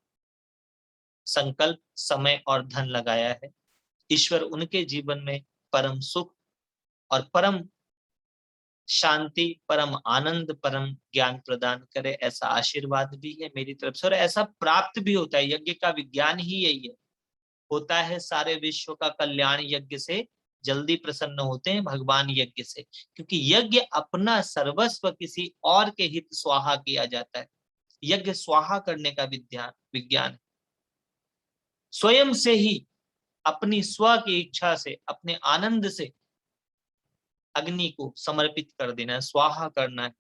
संकल्प, समय और धन लगाया है। ईश्वर उनके जीवन में परम सुख और परम शांति, परम आनंद, परम ज्ञान प्रदान करे, ऐसा आशीर्वाद भी है मेरी तरफ से, और ऐसा प्राप्त भी होता है। यज्ञ का विज्ञान ही यही है, होता है सारे विश्व का कल्याण यज्ञ से, जल्दी प्रसन्न होते हैं भगवान यज्ञ से, क्योंकि यज्ञ अपना सर्वस्व किसी और के हित स्वाहा किया जाता है। यज्ञ स्वाहा करने का विज्ञान स्वयं से ही अपनी स्व की इच्छा से, अपने आनंद से अग्नि को समर्पित कर देना है, स्वाहा करना है।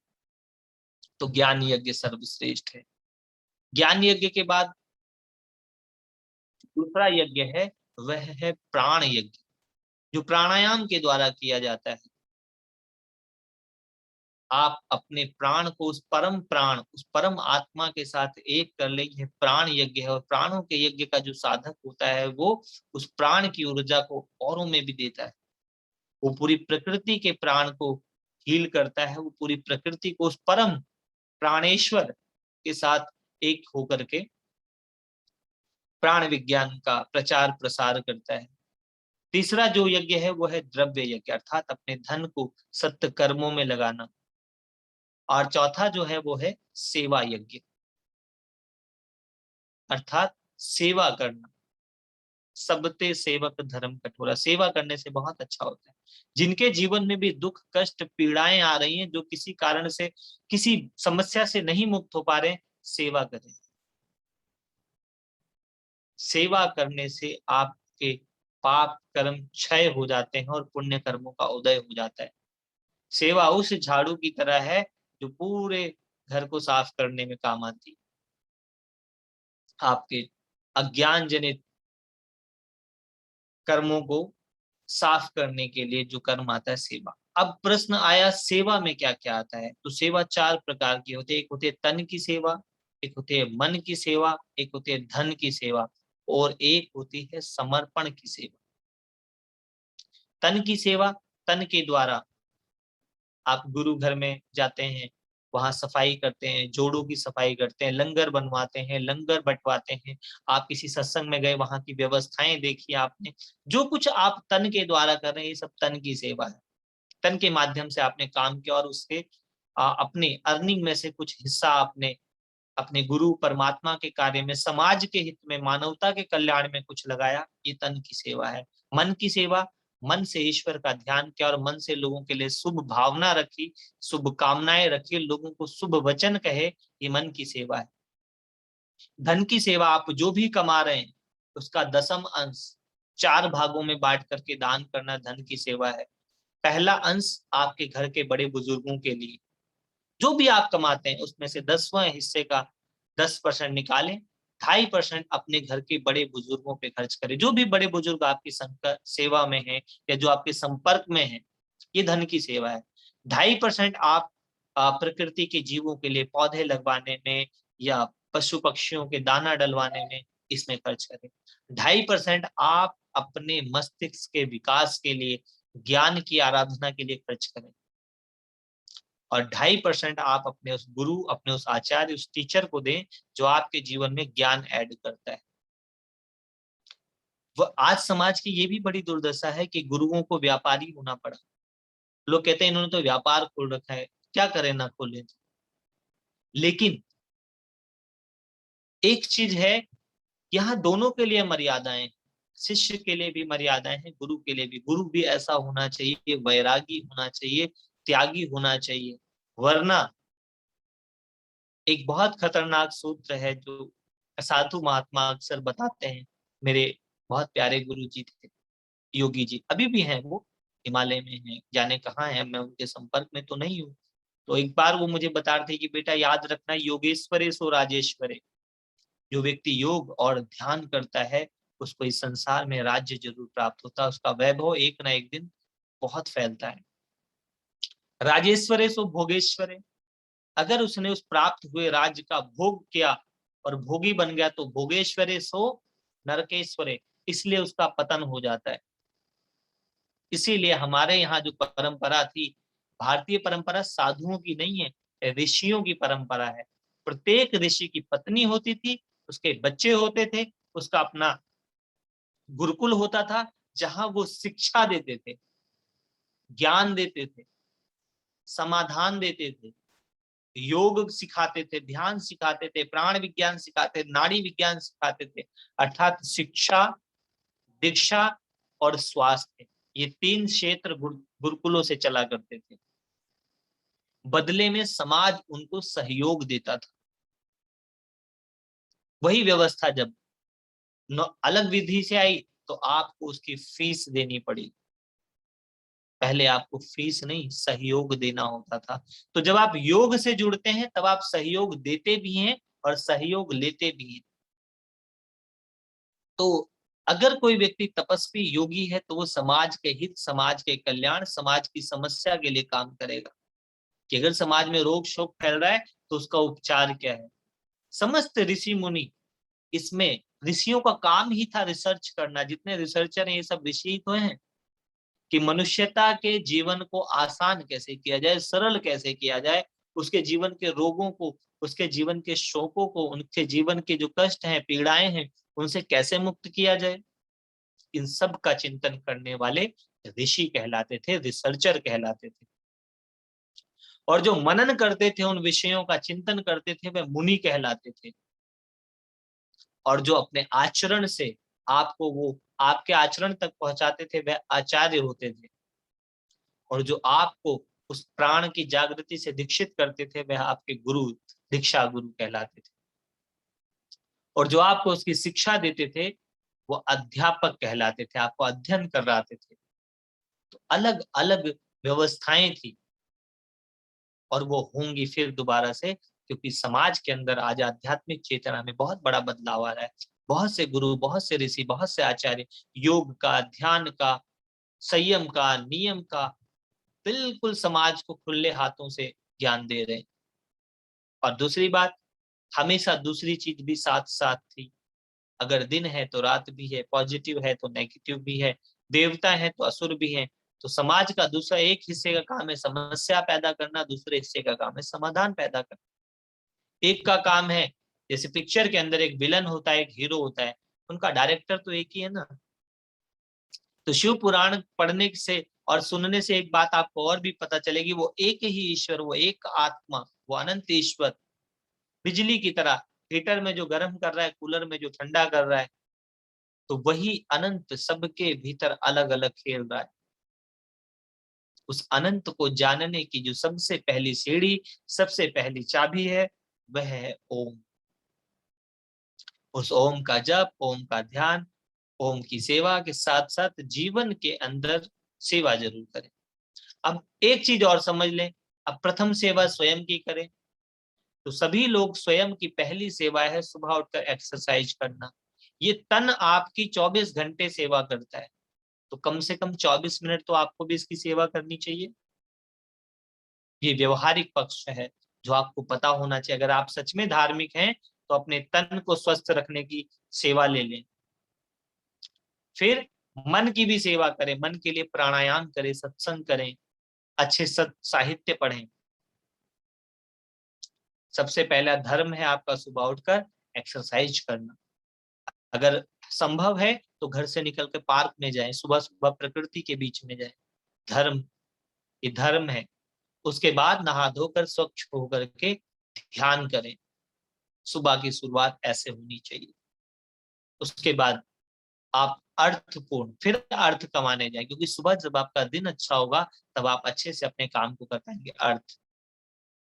तो ज्ञान यज्ञ सर्वश्रेष्ठ है। ज्ञान यज्ञ के बाद दूसरा यज्ञ है, वह है प्राण यज्ञ, जो प्राणायाम के द्वारा किया जाता है। आप अपने प्राण को उस परम प्राण, उस परम आत्मा के साथ एक कर ले, यह प्राण यज्ञ है। और प्राणों के यज्ञ का जो साधक होता है वो उस प्राण की ऊर्जा को औरों में भी देता है। वो पूरी प्रकृति के प्राण को हील करता है, वो पूरी प्रकृति को उस परम प्राणेश्वर के साथ एक होकर के प्राण विज्ञान का प्रचार प्रसार करता है। तीसरा जो यज्ञ है वो है द्रव्य यज्ञ, अर्थात अपने धन को सत्य कर्मों में लगाना। और चौथा जो है वो है सेवा यज्ञ, अर्थात सेवा करना। सबते सेवक धर्म कठोरा, सेवा करने से बहुत अच्छा होता है। जिनके जीवन में भी दुख, कष्ट, पीड़ाएं आ रही हैं, जो किसी कारण से, किसी समस्या से नहीं मुक्त हो पा रहे, सेवा करें। सेवा करने से आपके पाप कर्म क्षय हो जाते हैं और पुण्य कर्मों का उदय हो जाता है। सेवा उस झाड़ू की तरह है जो पूरे घर को साफ करने में काम आती है। आपके अज्ञान जनित कर्मों को साफ करने के लिए जो कर्म आता है, सेवा। अब प्रश्न आया सेवा में क्या क्या आता है। तो सेवा 4 प्रकार की होती है। एक होती है तन की सेवा, एक होती है मन की सेवा, एक होती है धन की सेवा, और एक होती है समर्पण की सेवा। तन की सेवा, तन के द्वारा आप गुरु घर में जाते हैं, वहां सफाई करते हैं, जोड़ों की सफाई करते हैं, लंगर बनवाते हैं, लंगर बंटवाते हैं। आप किसी सत्संग में गए, वहां की व्यवस्थाएं देखी आपने। जो कुछ आप तन के द्वारा कर रहे हैं, ये सब तन की सेवा है। तन के माध्यम से आपने काम किया और उसके अपने अर्निंग में से कुछ हिस्सा आपने अपने गुरु परमात्मा के कार्य में, समाज के हित में, मानवता के कल्याण में कुछ लगाया, ये तन की सेवा है। मन की सेवा, मन से ईश्वर का ध्यान किया और मन से लोगों के लिए शुभ भावना रखी, शुभ कामनाएं रखी, लोगों को शुभ वचन कहे, ये मन की सेवा है। धन की सेवा, आप जो भी कमा रहे हैं उसका 10वां अंश 4 भागों में बांट करके दान करना धन की सेवा है। पहला अंश आपके घर के बड़े बुजुर्गों के लिए, जो भी आप कमाते हैं उसमें से 10वां हिस्से का 10% निकालें, 2.5% अपने घर के बड़े बुजुर्गों पे खर्च करें। जो भी बड़े बुजुर्ग आपकी सेवा में है या जो आपके संपर्क में है, ये धन की सेवा है। 2.5% आप प्रकृति के जीवों के लिए पौधे लगवाने में या पशु पक्षियों के दाना डलवाने में इसमें खर्च करें। 2.5% आप अपने मस्तिष्क के विकास के लिए, ज्ञान की आराधना के लिए खर्च करें। और 2.5% आप अपने उस गुरु, अपने उस आचार्य, उस टीचर को दें जो आपके जीवन में ज्ञान ऐड करता है। वो आज समाज की ये भी बड़ी दुर्दशा है कि गुरुओं को व्यापारी होना पड़ा। लोग कहते हैं इन्होंने तो व्यापार खोल रखा है, क्या करें ना खोले। लेकिन एक चीज है, यहाँ दोनों के लिए मर्यादाएं, शिष्य के लिए भी मर्यादाएं हैं, गुरु के लिए भी। गुरु भी ऐसा होना चाहिए, वैरागी होना चाहिए, त्यागी होना चाहिए। वरना एक बहुत खतरनाक सूत्र है जो साधु महात्मा अक्सर बताते हैं, मेरे बहुत प्यारे गुरु जी थे, योगी जी, अभी भी हैं वो। हिमालय में हैं, जाने कहाँ है, मैं उनके संपर्क में तो नहीं हूँ। तो एक बार वो मुझे बता रहे थे कि बेटा याद रखना, योगेश्वरे सो राजेश्वरे, जो व्यक्ति योग और ध्यान करता है उसको इस संसार में राज्य जरूर प्राप्त होता है, उसका वैभव एक ना एक दिन बहुत फैलता है। राजेश्वरे सो भोगेश्वरे, अगर उसने उस प्राप्त हुए राज्य का भोग किया और भोगी बन गया तो भोगेश्वरे सो नरकेश्वरे, इसलिए उसका पतन हो जाता है। इसीलिए हमारे यहाँ जो परंपरा थी, भारतीय परंपरा साधुओं की नहीं है, ऋषियों की परंपरा है। प्रत्येक ऋषि की पत्नी होती थी, उसके बच्चे होते थे, उसका अपना गुरुकुल होता था जहां वो शिक्षा देते थे, ज्ञान देते थे, समाधान देते थे, योग सिखाते थे, ध्यान सिखाते थे, प्राण विज्ञान सिखाते, नाड़ी विज्ञान सिखाते थे। अर्थात शिक्षा, दीक्षा और स्वास्थ्य, ये तीन क्षेत्र गुरुकुलों से चला करते थे। बदले में समाज उनको सहयोग देता था। वही व्यवस्था जब अलग विधि से आई तो आपको उसकी फीस देनी पड़ी। पहले आपको फीस नहीं, सहयोग देना होता था। तो जब आप योग से जुड़ते हैं तब आप सहयोग देते भी हैं और सहयोग लेते भी हैं। तो अगर कोई व्यक्ति तपस्वी योगी है तो वो समाज के हित, समाज के कल्याण, समाज की समस्या के लिए काम करेगा। कि अगर समाज में रोग शोक फैल रहा है तो उसका उपचार क्या है। समस्त ऋषि मुनि इसमें, ऋषियों का काम ही था रिसर्च करना। जितने रिसर्चर हैं ये सब ऋषि तो हैं, कि मनुष्यता के जीवन को आसान कैसे किया जाए, सरल कैसे किया जाए, उसके जीवन के रोगों को, उसके जीवन के शोकों को, उनके जीवन के जो कष्ट हैं, पीड़ाएं हैं, उनसे कैसे मुक्त किया जाए। इन सब का चिंतन करने वाले ऋषि कहलाते थे, रिसर्चर कहलाते थे। और जो मनन करते थे, उन विषयों का चिंतन करते थे, वे मुनि कहलाते थे। और जो अपने आचरण से आपको वो आपके आचरण तक पहुंचाते थे, वह आचार्य होते थे। और जो आपको उस प्राण की जागृति से दीक्षित करते थे, वह आपके गुरु, दीक्षा गुरु कहलाते थे। और जो आपको उसकी शिक्षा देते थे वो अध्यापक कहलाते थे, आपको अध्ययन कराते थे। तो अलग अलग व्यवस्थाएं थी और वो होंगी फिर दोबारा से, क्योंकि समाज के अंदर आज आध्यात्मिक चेतना में बहुत बड़ा बदलाव आ रहा है। बहुत से गुरु, बहुत से ऋषि, बहुत से आचार्य योग का, ध्यान का, संयम का, नियम का बिल्कुल समाज को खुले हाथों से ज्ञान दे रहे हैं। और दूसरी बात, हमेशा दूसरी चीज भी साथ साथ थी। अगर दिन है तो रात भी है, पॉजिटिव है तो नेगेटिव भी है, देवता है तो असुर भी है। तो समाज का दूसरा एक हिस्से का काम है समस्या पैदा करना, दूसरे हिस्से का काम है समाधान पैदा करना। एक का काम है, जैसे पिक्चर के अंदर एक विलन होता है, एक हीरो होता है, उनका डायरेक्टर तो एक ही है ना। तो शिव पुराण पढ़ने से और सुनने से एक बात आपको और भी पता चलेगी, वो एक ही ईश्वर, वो एक आत्मा, वो अनंत ईश्वर बिजली की तरह, हीटर में जो गर्म कर रहा है, कूलर में जो ठंडा कर रहा है, तो वही अनंत सबके भीतर अलग अलग खेल रहा है। उस अनंत को जानने की जो सबसे पहली सीढ़ी, सबसे पहली चाबी है, वह है ओम। उस ओम का जप, ओम का ध्यान, ओम की सेवा के साथ साथ जीवन के अंदर सेवा जरूर करें। अब एक चीज और समझ लें, अब प्रथम सेवा स्वयं की करें। तो सभी लोग, स्वयं की पहली सेवा है सुबह उठकर एक्सरसाइज करना। ये तन आपकी 24 घंटे सेवा करता है, तो कम से कम 24 मिनट तो आपको भी इसकी सेवा करनी चाहिए। ये व्यवहारिक पक्ष है जो आपको पता होना चाहिए। अगर आप सच में धार्मिक हैं तो अपने तन को स्वस्थ रखने की सेवा ले लें। फिर मन की भी सेवा करें, मन के लिए प्राणायाम करें, सत्संग करें, अच्छे साहित्य पढ़ें। सबसे पहला धर्म है आपका सुबह उठकर एक्सरसाइज करना। अगर संभव है तो घर से निकल के पार्क में जाएं, सुबह सुबह प्रकृति के बीच में जाएं। धर्म, ये धर्म है। उसके बाद नहा धोकर स्वच्छ होकर के ध्यान करें। सुबह की शुरुआत ऐसे होनी चाहिए। उसके बाद आप अर्थपूर्ण फिर अर्थ कमाने जाए, क्योंकि सुबह जब आपका दिन अच्छा होगा तब आप अच्छे से अपने काम को कर पाएंगे, अर्थ।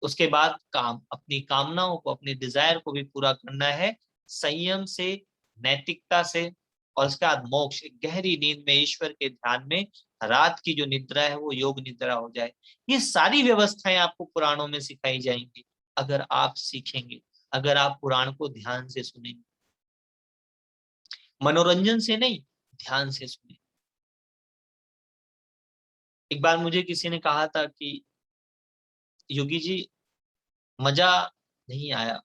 उसके बाद काम, अपनी कामनाओं को, अपने डिजायर को भी पूरा करना है, संयम से, नैतिकता से और उसके बाद मोक्ष, गहरी नींद में ईश्वर के ध्यान में रात की जो निद्रा है वो योग निद्रा हो जाए। ये सारी व्यवस्थाएं आपको पुराणों में सिखाई जाएंगी अगर आप सीखेंगे, अगर आप पुराण को ध्यान से सुनेंगे, मनोरंजन से नहीं, ध्यान से सुने। एक बार मुझे किसी ने कहा था कि योगी जी मजा नहीं आया,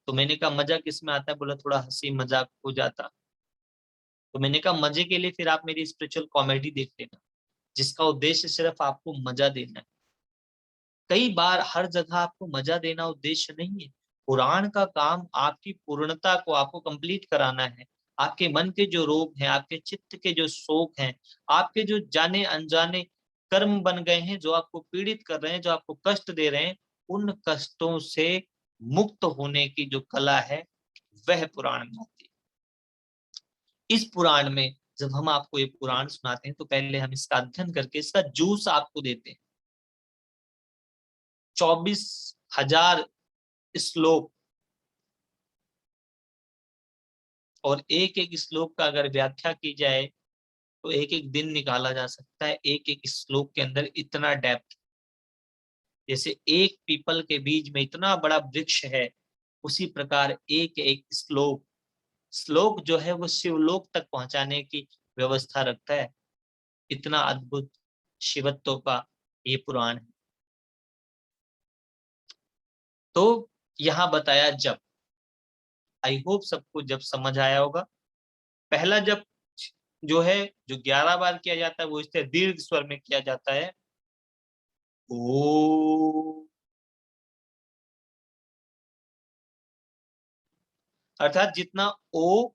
तो मैंने कहा मजा किस में आता है? बोला थोड़ा हंसी मजाक हो जाता। तो मैंने कहा मजे के लिए फिर आप मेरी स्पिरिचुअल कॉमेडी देख लेना, जिसका उद्देश्य सिर्फ आपको मजा देना है। कई बार हर जगह आपको मजा देना उद्देश्य नहीं है। पुराण का काम आपकी पूर्णता को आपको कंप्लीट कराना है। आपके मन के जो रोग हैं, आपके चित्त के जो शोक हैं, आपके जो जाने अनजाने कर्म बन गए हैं, जो आपको पीड़ित कर रहे हैं, जो आपको कष्ट दे रहे हैं, उन कष्टों से मुक्त होने की जो कला है वह पुराण में आती है। इस पुराण में जब हम आपको ये पुराण सुनाते हैं तो पहले हम इसका अध्ययन करके इसका जूस आपको देते हैं। 24,000 श्लोक, और एक एक श्लोक का अगर व्याख्या की जाए तो एक एक दिन निकाला जा सकता है। एक एक श्लोक के अंदर इतना डेप्थ, जैसे एक पीपल के बीज में इतना बड़ा वृक्ष है, उसी प्रकार एक एक श्लोक श्लोक जो है वो शिवलोक तक पहुंचाने की व्यवस्था रखता है। इतना अद्भुत शिवत्व का ये पुराण है। तो यहाँ बताया जप, आई होप सबको जब समझ आया होगा। पहला जप जो है, जो 11 बार किया जाता है, वो इससे दीर्घ स्वर में किया जाता है, ओ। अर्थात जितना ओ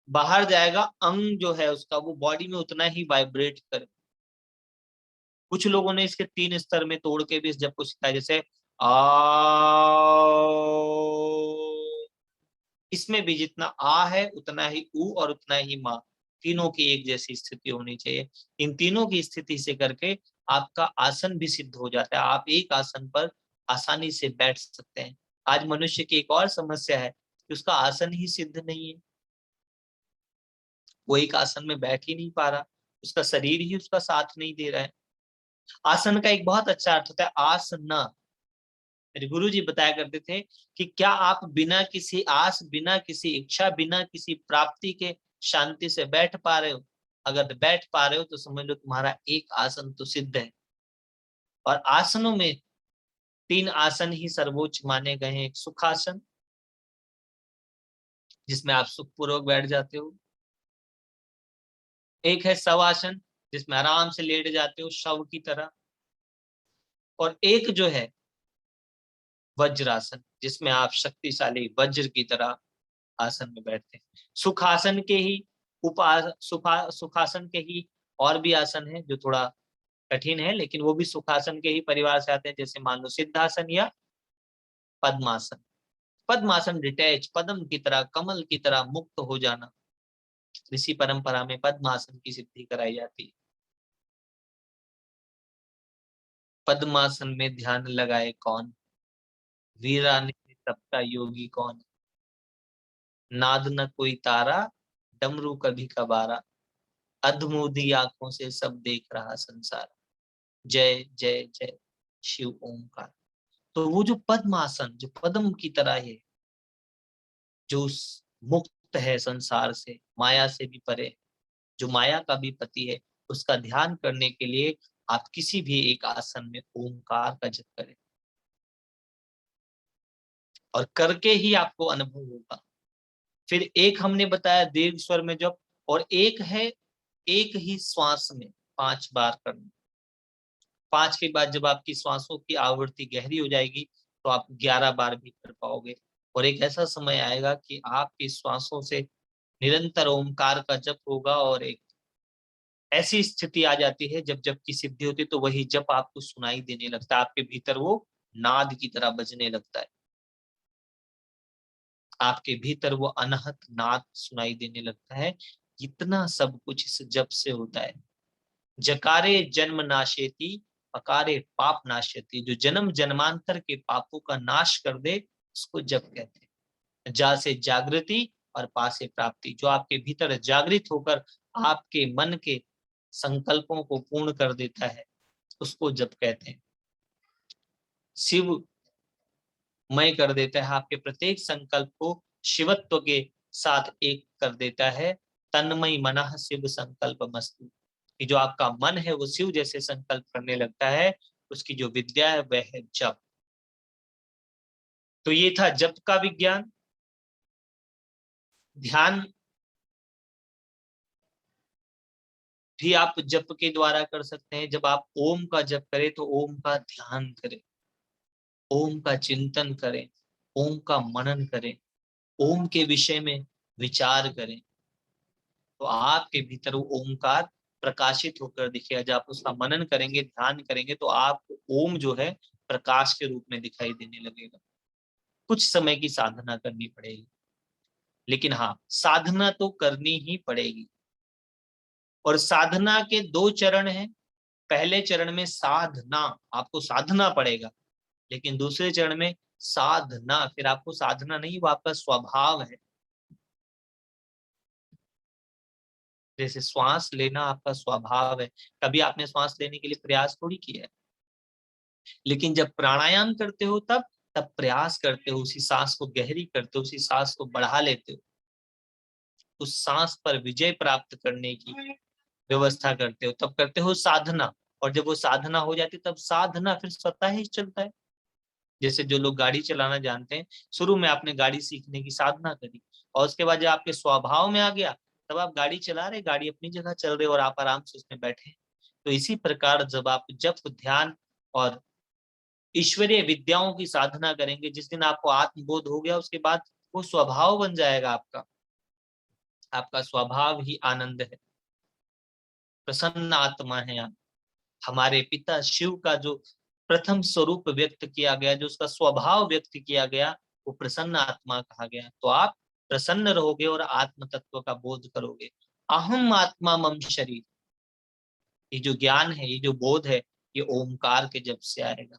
बाहर जाएगा, अंग जो है उसका वो बॉडी में उतना ही वाइब्रेट करे। कुछ लोगों ने इसके 3 स्तर में तोड़ के भी इस जप को सिखाया, जैसे आ, इसमें भी जितना आ है उतना ही ऊ और उतना ही मा, तीनों की एक जैसी स्थिति होनी चाहिए। इन तीनों की स्थिति से करके आपका आसन भी सिद्ध हो जाता है। आप एक आसन पर आसानी से बैठ सकते हैं। आज मनुष्य की एक और समस्या है कि उसका आसन ही सिद्ध नहीं है, वो एक आसन में बैठ ही नहीं पा रहा, उसका शरीर ही उसका साथ नहीं दे रहा है। आसन का एक बहुत अच्छा अर्थ होता है आसना। मेरे गुरु जी बताया करते थे कि क्या आप बिना किसी आस, बिना किसी इच्छा, बिना किसी प्राप्ति के शांति से बैठ पा रहे हो? अगर बैठ पा रहे हो तो समझ लो तुम्हारा एक आसन तो सिद्ध है। और आसनों में 3 आसन ही सर्वोच्च माने गए हैं। एक सुखासन, जिसमें आप सुखपूर्वक बैठ जाते हो। एक है शवासन, जिसमें आराम से लेट जाते हो शव की तरह। और एक जो है वज्रासन, जिसमें आप शक्तिशाली वज्र की तरह आसन में बैठते हैं। सुखासन के ही सुखासन के ही और भी आसन है जो थोड़ा कठिन है, लेकिन वो भी सुखासन के ही परिवार से आते हैं। जैसे मान लो सिद्धासन या पद्मासन। पद्मासन डिटैच, पद्म की तरह, कमल की तरह मुक्त हो जाना। ऋषि परंपरा में पद्मासन की सिद्धि कराई जाती है। पद्मासन में ध्यान लगाए कौन, वीरानी तपता योगी कौन, नाद न कोई तारा, डमरू कभी कबारा, अधमूदी आंखों से सब देख रहा संसार, जय जय जय शिव ओमकार। तो वो जो पद्मासन, जो पद्म की तरह है, जो मुक्त है संसार से, माया से भी परे, जो माया का भी पति है, उसका ध्यान करने के लिए आप किसी भी एक आसन में ओमकार का जप करें, और करके ही आपको अनुभव होगा। फिर एक हमने बताया दीर्घ स्वर में जप, और एक है एक ही श्वास में 5 बार करना। 5 के बाद जब आपकी श्वासों की आवृत्ति गहरी हो जाएगी तो आप 11 बार भी कर पाओगे। और एक ऐसा समय आएगा कि आपकी श्वासों से निरंतर ओमकार का जप होगा, और एक ऐसी स्थिति आ जाती है जब जब की सिद्धि होती है तो वही जप आपको सुनाई देने लगता है, आपके भीतर वो नाद की तरह बजने लगता है, आपके भीतर वो अनहत नाद सुनाई देने लगता है। इतना सब कुछ इस जप से होता है। जकारे जन्म नाशेती, पकारे पाप नाशेती, जो जन्म जन्मांतर के पापों का नाश कर दे उसको जप कहते हैं। जा से जागृति, और पा से प्राप्ति, जो आपके भीतर जागृत होकर आपके मन के संकल्पों को पूर्ण कर देता है, उसको जप कहते हैं। शिव मय कर देता है, आपके प्रत्येक संकल्प को शिवत्व के साथ एक कर देता है। तन्मय मनः शिव संकल्प मस्तु, कि जो आपका मन है वो शिव जैसे संकल्प करने लगता है, उसकी जो विद्या है वह है जप। तो ये था जप का विज्ञान। ध्यान भी आप जप के द्वारा कर सकते हैं। जब आप ओम का जप करें तो ओम का ध्यान करें, ओम का चिंतन करें, ओम का मनन करें, ओम के विषय में विचार करें, तो आपके भीतर वो ओमकार प्रकाशित होकर दिखेगा। जब आप उसका मनन करेंगे, ध्यान करेंगे, तो आपको ओम जो है प्रकाश के रूप में दिखाई देने लगेगा। कुछ समय की साधना करनी पड़ेगी, लेकिन हाँ, साधना तो करनी ही पड़ेगी। और साधना के दो चरण हैं। पहले चरण में साधना, आपको साधना पड़ेगा, लेकिन दूसरे चरण में साधना, फिर आपको साधना नहीं, वो आपका स्वभाव है। जैसे श्वास लेना आपका स्वभाव है, कभी आपने श्वास लेने के लिए प्रयास थोड़ी किया है, लेकिन जब प्राणायाम करते हो तब प्रयास करते हो, उसी सांस को गहरी करते हो, उसी सांस को बढ़ा लेते हो, उस सांस पर विजय प्राप्त करने की व्यवस्था करते हो, तब करते हो साधना। और जब वो साधना हो जाती है तब साधना फिर स्वतः ही चलता है। जैसे जो लोग गाड़ी चलाना जानते हैं, शुरू में आपने गाड़ी सीखने की साधना करी, और उसके बाद जब आपके स्वभाव में आ गया, तब आप गाड़ी चला रहे, गाड़ी अपनी जगह चल रही और आप आराम से उसमें बैठे। तो इसी प्रकार जब आप जप, ध्यान और ईश्वरीय विद्याओं की साधना करेंगे, जिस दिन आपको आत्मबोध हो गया, उसके बाद वो स्वभाव बन जाएगा आपका। आपका स्वभाव ही आनंद है, प्रसन्न आत्मा है आप। हमारे पिता शिव का जो प्रथम स्वरूप व्यक्त किया गया, जो उसका स्वभाव व्यक्त किया गया, वो प्रसन्न आत्मा कहा गया। तो आप प्रसन्न रहोगे और आत्म तत्व का बोध करोगे। अहम आत्मा मम शरीर, ये जो ज्ञान है, ये जो बोध है, ये ओमकार के जप से आएगा।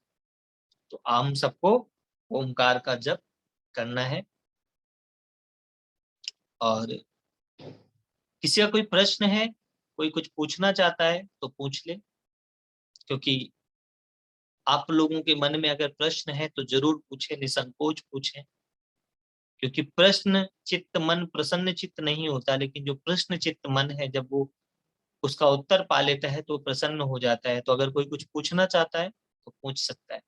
तो हम सबको ओमकार का जप करना है। और किसी का कोई प्रश्न है, कोई कुछ पूछना चाहता है तो पूछ ले, क्योंकि आप लोगों के मन में अगर प्रश्न है तो जरूर पूछे, निसंकोच पूछें। क्योंकि प्रश्न चित्त मन प्रसन्न चित्त नहीं होता, लेकिन जो प्रश्न चित्त मन है, जब वो उसका उत्तर पा लेता है तो प्रसन्न हो जाता है। तो अगर कोई कुछ पूछना चाहता है तो पूछ सकता है।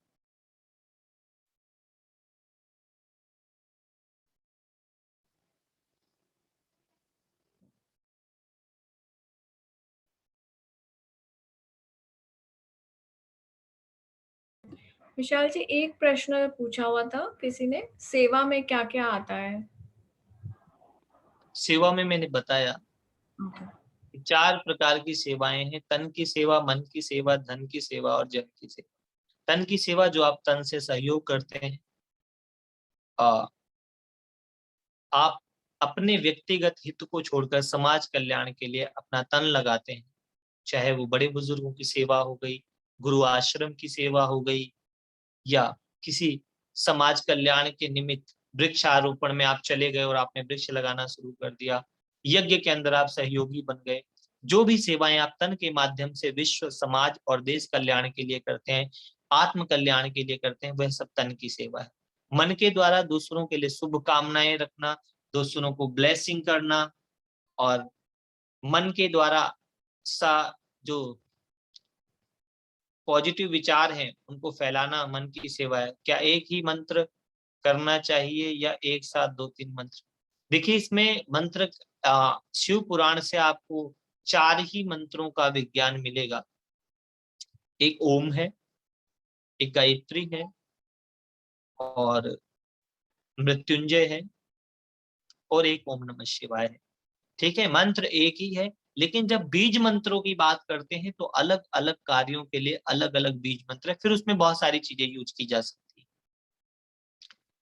विशाल जी, एक प्रश्न पूछा हुआ था किसी ने, सेवा में क्या क्या आता है? सेवा में मैंने बताया okay. कि 4 प्रकार की सेवाएं हैं। तन की सेवा, मन की सेवा, धन की सेवा और जन की सेवा। तन की सेवा जो आप तन से सहयोग करते हैं, आप अपने व्यक्तिगत हित को छोड़कर समाज कल्याण के लिए अपना तन लगाते हैं। चाहे वो बड़े बुजुर्गों की सेवा हो गई, गुरु आश्रम की सेवा हो गई, या किसी समाज कल्याण के निमित्त वृक्षारोपण में आप चले गए और आपने वृक्ष लगाना शुरू कर दिया, यज्ञ के अंदर आप सहयोगी बन गए। जो भी सेवाएं आप तन के माध्यम से विश्व, समाज और देश कल्याण के लिए करते हैं, आत्म कल्याण के लिए करते हैं, वह सब तन की सेवा है। मन के द्वारा दूसरों के लिए शुभ कामनाएं रखना, दूसरों को ब्लेसिंग करना, और मन के द्वारा सा जो पॉजिटिव विचार हैं उनको फैलाना मन की सेवा है। क्या एक ही मंत्र करना चाहिए या एक साथ 2-3 मंत्र? देखिए, इसमें मंत्र शिव पुराण से आपको 4 ही मंत्रों का विज्ञान मिलेगा। एक ओम है, एक गायत्री है, और मृत्युंजय है, और एक ओम नमः शिवाय है। ठीक है, मंत्र एक ही है, लेकिन जब बीज मंत्रों की बात करते हैं तो अलग अलग कार्यों के लिए अलग अलग बीज मंत्र है। फिर उसमें बहुत सारी चीजें यूज की जा सकती है।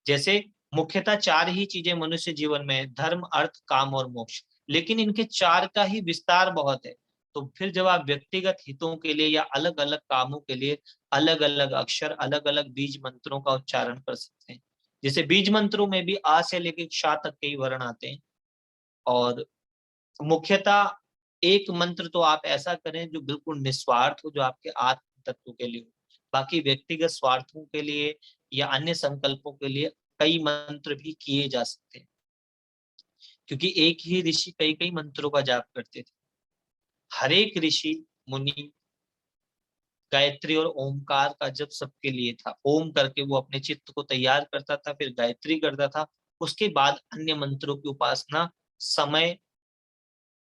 जैसे मुख्यतः 4 ही चीजें मनुष्य जीवन में है, धर्म, अर्थ, काम और मोक्ष, लेकिन इनके 4 का ही विस्तार बहुत है। तो फिर जब आप व्यक्तिगत हितों के लिए या अलग अलग कामों के लिए अलग अलग अक्षर, अलग अलग बीज मंत्रों का उच्चारण कर सकते हैं। जैसे बीज मंत्रों में भी आ से लेकर क्षा तक के ही वर्ण आते हैं, और मुख्यतः एक मंत्र तो आप ऐसा करें जो बिल्कुल निस्वार्थ हो, जो आपके आत्म तत्व के लिए हो। बाकी व्यक्तिगत स्वार्थों के लिए या अन्य संकल्पों के लिए कई मंत्र भी किए जा सकते हैं, क्योंकि एक ही ऋषि कई कई मंत्रों का जाप करते थे। हर एक ऋषि मुनि गायत्री और ओमकार का जप सबके लिए था। ओम करके वो अपने चित्त को तैयार करता था, फिर गायत्री करता था, उसके बाद अन्य मंत्रों की उपासना समय,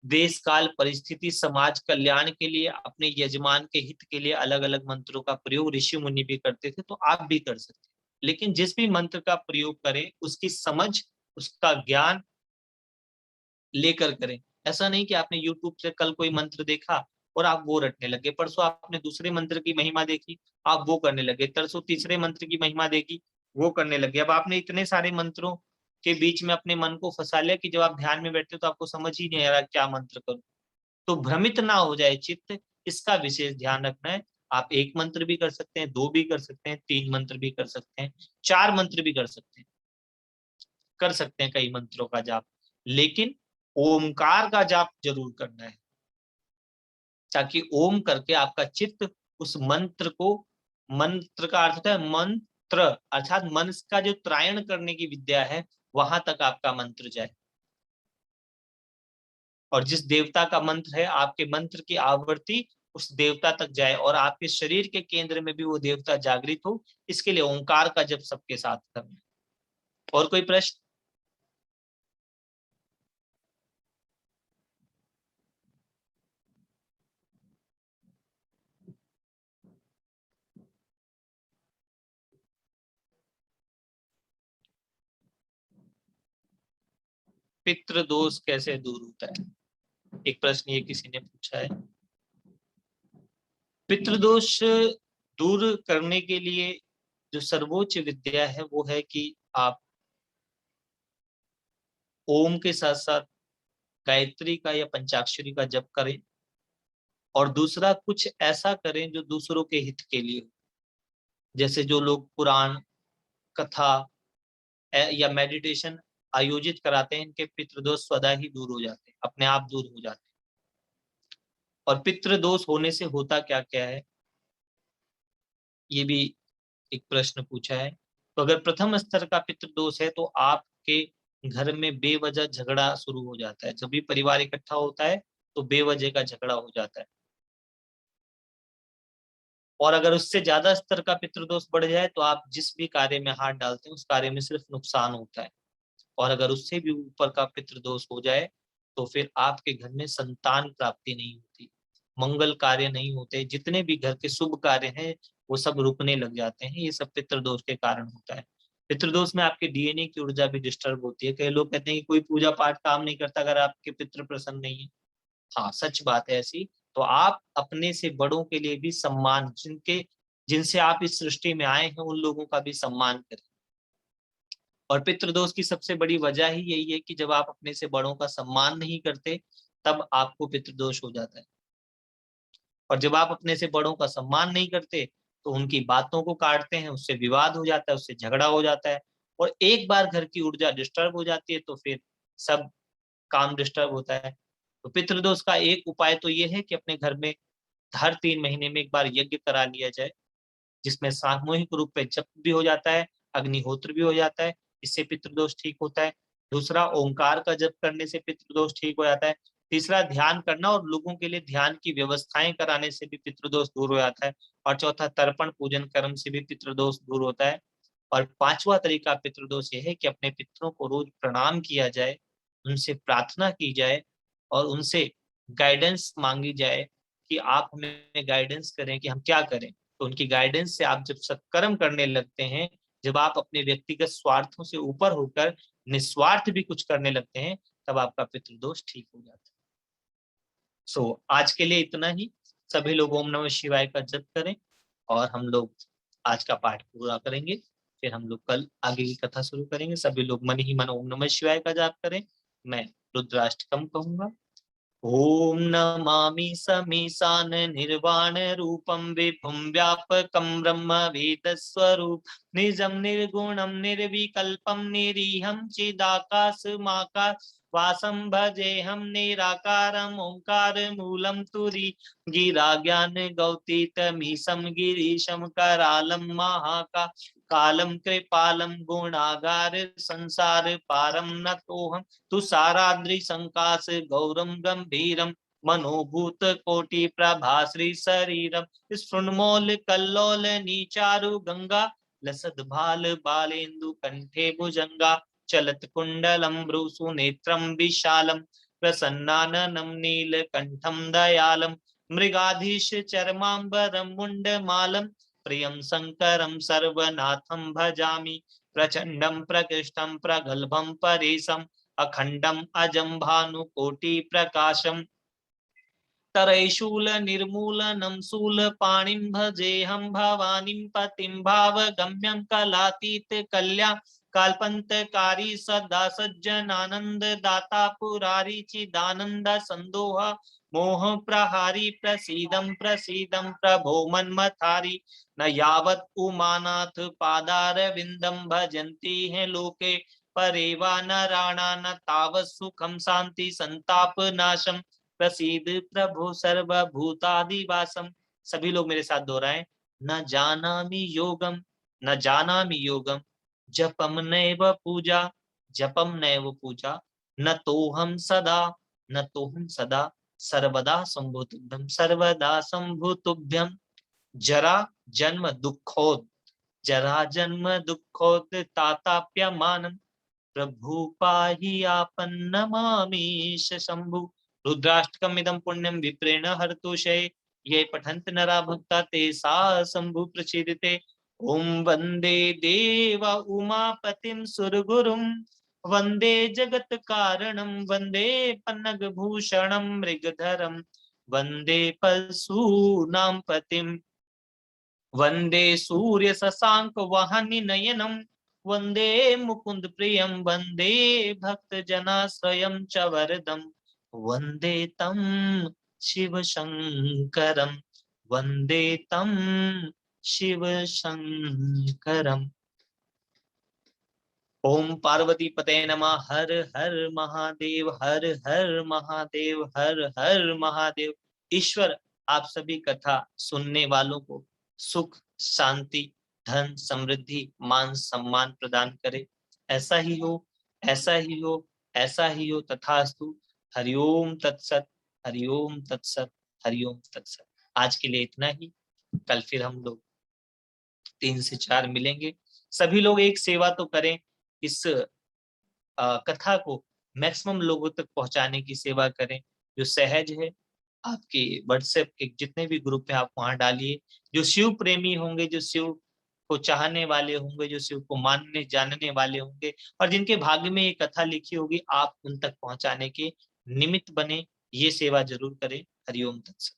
देश काल, परिस्थिति, समाज कल्याण के लिए, अपने यजमान के हित के लिए अलग अलग मंत्रों का प्रयोग ऋषि मुनि भी करते थे, तो आप भी कर सकते हैं। लेकिन जिस भी मंत्र का प्रयोग करें उसकी समझ, उसका ज्ञान लेकर करें। ऐसा नहीं कि आपने यूट्यूब से कल कोई मंत्र देखा और आप वो रटने लगे, परसों आपने दूसरे मंत्र की महिमा देखी, आप वो करने लगे, तरसों तीसरे मंत्र की महिमा देखी, वो करने लगे। अब आपने इतने सारे मंत्रों के बीच में अपने मन को फंसा लिया कि जब आप ध्यान में बैठते हो तो आपको समझ ही नहीं आ रहा क्या मंत्र करूं। तो भ्रमित ना हो जाए चित्त, इसका विशेष ध्यान रखना है। आप एक मंत्र भी कर सकते हैं, दो भी कर सकते हैं, तीन मंत्र भी कर सकते हैं, चार मंत्र भी कर सकते हैं कई मंत्रों का जाप, लेकिन ओमकार का जाप जरूर करना है, ताकि ओम करके आपका चित्त उस मंत्र को, मंत्र का अर्थ होता है मंत्र, अर्थात मन का जो त्रायण करने की विद्या है वहां तक आपका मंत्र जाए, और जिस देवता का मंत्र है आपके मंत्र की आवृत्ति उस देवता तक जाए और आपके शरीर के केंद्र में भी वो देवता जागृत हो। इसके लिए ओंकार का जप सबके साथ करना है। और कोई प्रश्न? पितृ दोष कैसे दूर होता है, एक प्रश्न ये किसी ने पूछा है। पितृदोष दूर करने के लिए जो सर्वोच्च विद्या है वो है कि आप ओम के साथ साथ गायत्री का या पंचाक्षरी का जप करें, और दूसरा कुछ ऐसा करें जो दूसरों के हित के लिए हो। जैसे जो लोग पुराण, कथा या मेडिटेशन आयोजित कराते हैं, इनके पितृदोष स्वतः ही दूर हो जाते हैं, अपने आप दूर हो जाते हैं। और पितृदोष होने से होता क्या क्या है, ये भी एक प्रश्न पूछा है। तो अगर प्रथम स्तर का पितृदोष है तो आपके घर में बेवजह झगड़ा शुरू हो जाता है। जब भी परिवार इकट्ठा होता है तो बेवजह का झगड़ा हो जाता है। और अगर उससे ज्यादा स्तर का पितृदोष बढ़ जाए तो आप जिस भी कार्य में हाथ डालते हैं उस कार्य में सिर्फ नुकसान होता है। और अगर उससे भी ऊपर का पितृदोष हो जाए तो फिर आपके घर में संतान प्राप्ति नहीं होती, मंगल कार्य नहीं होते, जितने भी घर के शुभ कार्य हैं वो सब रुकने लग जाते हैं। ये सब पितृदोष के कारण होता है। पितृदोष में आपके डीएनए की ऊर्जा भी डिस्टर्ब होती है। कई लोग कहते हैं कि कोई पूजा पाठ काम नहीं करता अगर आपके पितृ प्रसन्न नहीं है। हाँ, सच बात है ऐसी। तो आप अपने से बड़ों के लिए भी सम्मान, जिनसे आप इस सृष्टि में आए हैं उन लोगों का भी सम्मान करें। और पितृदोष की सबसे बड़ी वजह ही यही है कि जब आप अपने से बड़ों का सम्मान नहीं करते तब आपको पितृदोष हो जाता है। और जब आप अपने से बड़ों का सम्मान नहीं करते तो उनकी बातों को काटते हैं, उससे विवाद हो जाता है, उससे झगड़ा हो जाता है। और एक बार घर की ऊर्जा डिस्टर्ब हो जाती है तो फिर सब काम डिस्टर्ब होता है। तो पितृदोष का एक उपाय तो ये है कि अपने घर में हर 3 महीने में एक बार यज्ञ करा लिया जाए, जिसमें सामूहिक रूप पे जप भी हो जाता है, अग्निहोत्र भी हो जाता है, इससे पितृदोष ठीक होता है। दूसरा, ओंकार का जप करने से पितृदोष ठीक हो जाता है। तीसरा, ध्यान करना और लोगों के लिए ध्यान की व्यवस्थाएं कराने से भी पितृदोष दूर हो जाता है। और चौथा, तर्पण पूजन कर्म से भी पितृदोष दूर होता है। और पांचवा तरीका पितृदोष यह है कि अपने पितरों को रोज प्रणाम किया जाए, उनसे प्रार्थना की जाए और उनसे गाइडेंस मांगी जाए कि आप हमें गाइडेंस करें कि हम क्या करें। तो उनकी गाइडेंस से आप जब सत्कर्म करने लगते हैं, जब आप अपने व्यक्तिगत स्वार्थों से ऊपर होकर निस्वार्थ भी कुछ करने लगते हैं, तब आपका पितृदोष ठीक हो जाता है। आज के लिए इतना ही। सभी लोग ओम नमः शिवाय का जप करें और हम लोग आज का पाठ पूरा करेंगे। फिर हम लोग कल आगे की कथा शुरू करेंगे। सभी लोग मन ही मन ओम नमः शिवाय का जाप करें। मैं रुद्राष्टकम कहूंगा। ओम नमामि समीशान निर्वाण रूपम विभुम व्यापकम ब्रह्म वेद स्वरूप निजम निर्गुणम निर्विकल्पम निरीहम चिदाकाशमाकाश वासं भजेऽहं निराकारम् ओंकार मूलं तुरी गिरा ज्ञान गौतीतमीशं गिरीशं करालं महाका कालं कृपालं गुणागार संसार पारं नतोऽहं तुषाराद्रि संकाश गौरम गंभीरम मनोभूत कोटि प्रभाश्री शरीरम स्फुन्मोल कल्लोल नीचारु गंगा लसद भाल बालेन्दु कंठे भुजंगा चलत कुंडलम भ्रूसु नेत्रम विशालम प्रसन्नाननं नीलकंठम दयालम मृगाधीश चर्मांबरम मुंडमालम प्रियं शंकरं सर्वनाथं भजामि प्रचंडं प्रकृष्टं प्रगल्भं परेशम् अखंडम अजं भानुकोटि प्रकाशम तरैशूल निर्मूलनं शूलपाणिं भजेऽहं भवानीं पतिं भावगम्यं कलातीत कल्या काल्पन्तकारी सदा सज्जनानंद दाता पुरारी चिदानंद संदोह मोह प्रहारी प्रसीदं प्रसीदं प्रभो मन्मथारी न यावत् उमानाथ पादारविंदं भजन्ति हैं लोके परेवा नराणा न तावत् सुखम शांति संताप नाशम प्रसीद प्रभु सर्वभूतादिवासम। सभी लोग मेरे साथ दोहराएं। न जानामि योगम, न जानामि योगम, जपम नैव पूजा, जपम नैव पूजा, न तोहम सदा, न तोहम सदा, सर्वदा संभूतुभ्यम, सर्वदा संभूतुभ्यम। जरा जन्म दुखोद, जरा जन्म दुखोद ताताप्यमानम प्रभु पाहि आपन्नमामीश शंभु। रुद्राष्टकम इदं पुण्यम विप्रेण हर्तुषे ये पठन्त नरा भक्ता ते सा शंभु प्रचीदते। ओम वंदे देव उमापतिं सुरगुरुं वंदे जगत कारणं वंदे पन्नग भूषणं मृगधरं वंदे पशूनां पतिं वंदे सूर्य शशांक वाहनि नयनं वंदे मुकुंद प्रियं वंदे भक्त जनाश्रयं च वरदं वंदे तं शिव शंकरं वंदे तं शिव शंकरम। ओम पार्वती पते नमः। हर हर महादेव, हर हर महादेव, हर हर महादेव। ईश्वर आप सभी कथा सुनने वालों को सुख, शांति, धन, समृद्धि, मान सम्मान प्रदान करे। ऐसा ही हो, ऐसा ही हो, ऐसा ही हो तथास्तु। हरिओम तत्सत, हरिओम तत्सत, हरिओम तत्सत। आज के लिए इतना ही। कल फिर हम लोग 3 से 4 मिलेंगे। सभी लोग एक सेवा तो करें, इस कथा को मैक्सिमम लोगों तक पहुंचाने की सेवा करें। जो सहज है, आपके व्हाट्सएप के जितने भी ग्रुप है आप वहां डालिए। जो शिव प्रेमी होंगे, जो शिव को चाहने वाले होंगे, जो शिव को मानने जानने वाले होंगे और जिनके भाग्य में ये कथा लिखी होगी, आप उन तक पहुंचाने के निमित्त बने। ये सेवा जरूर करें। हरिओम तत्सत।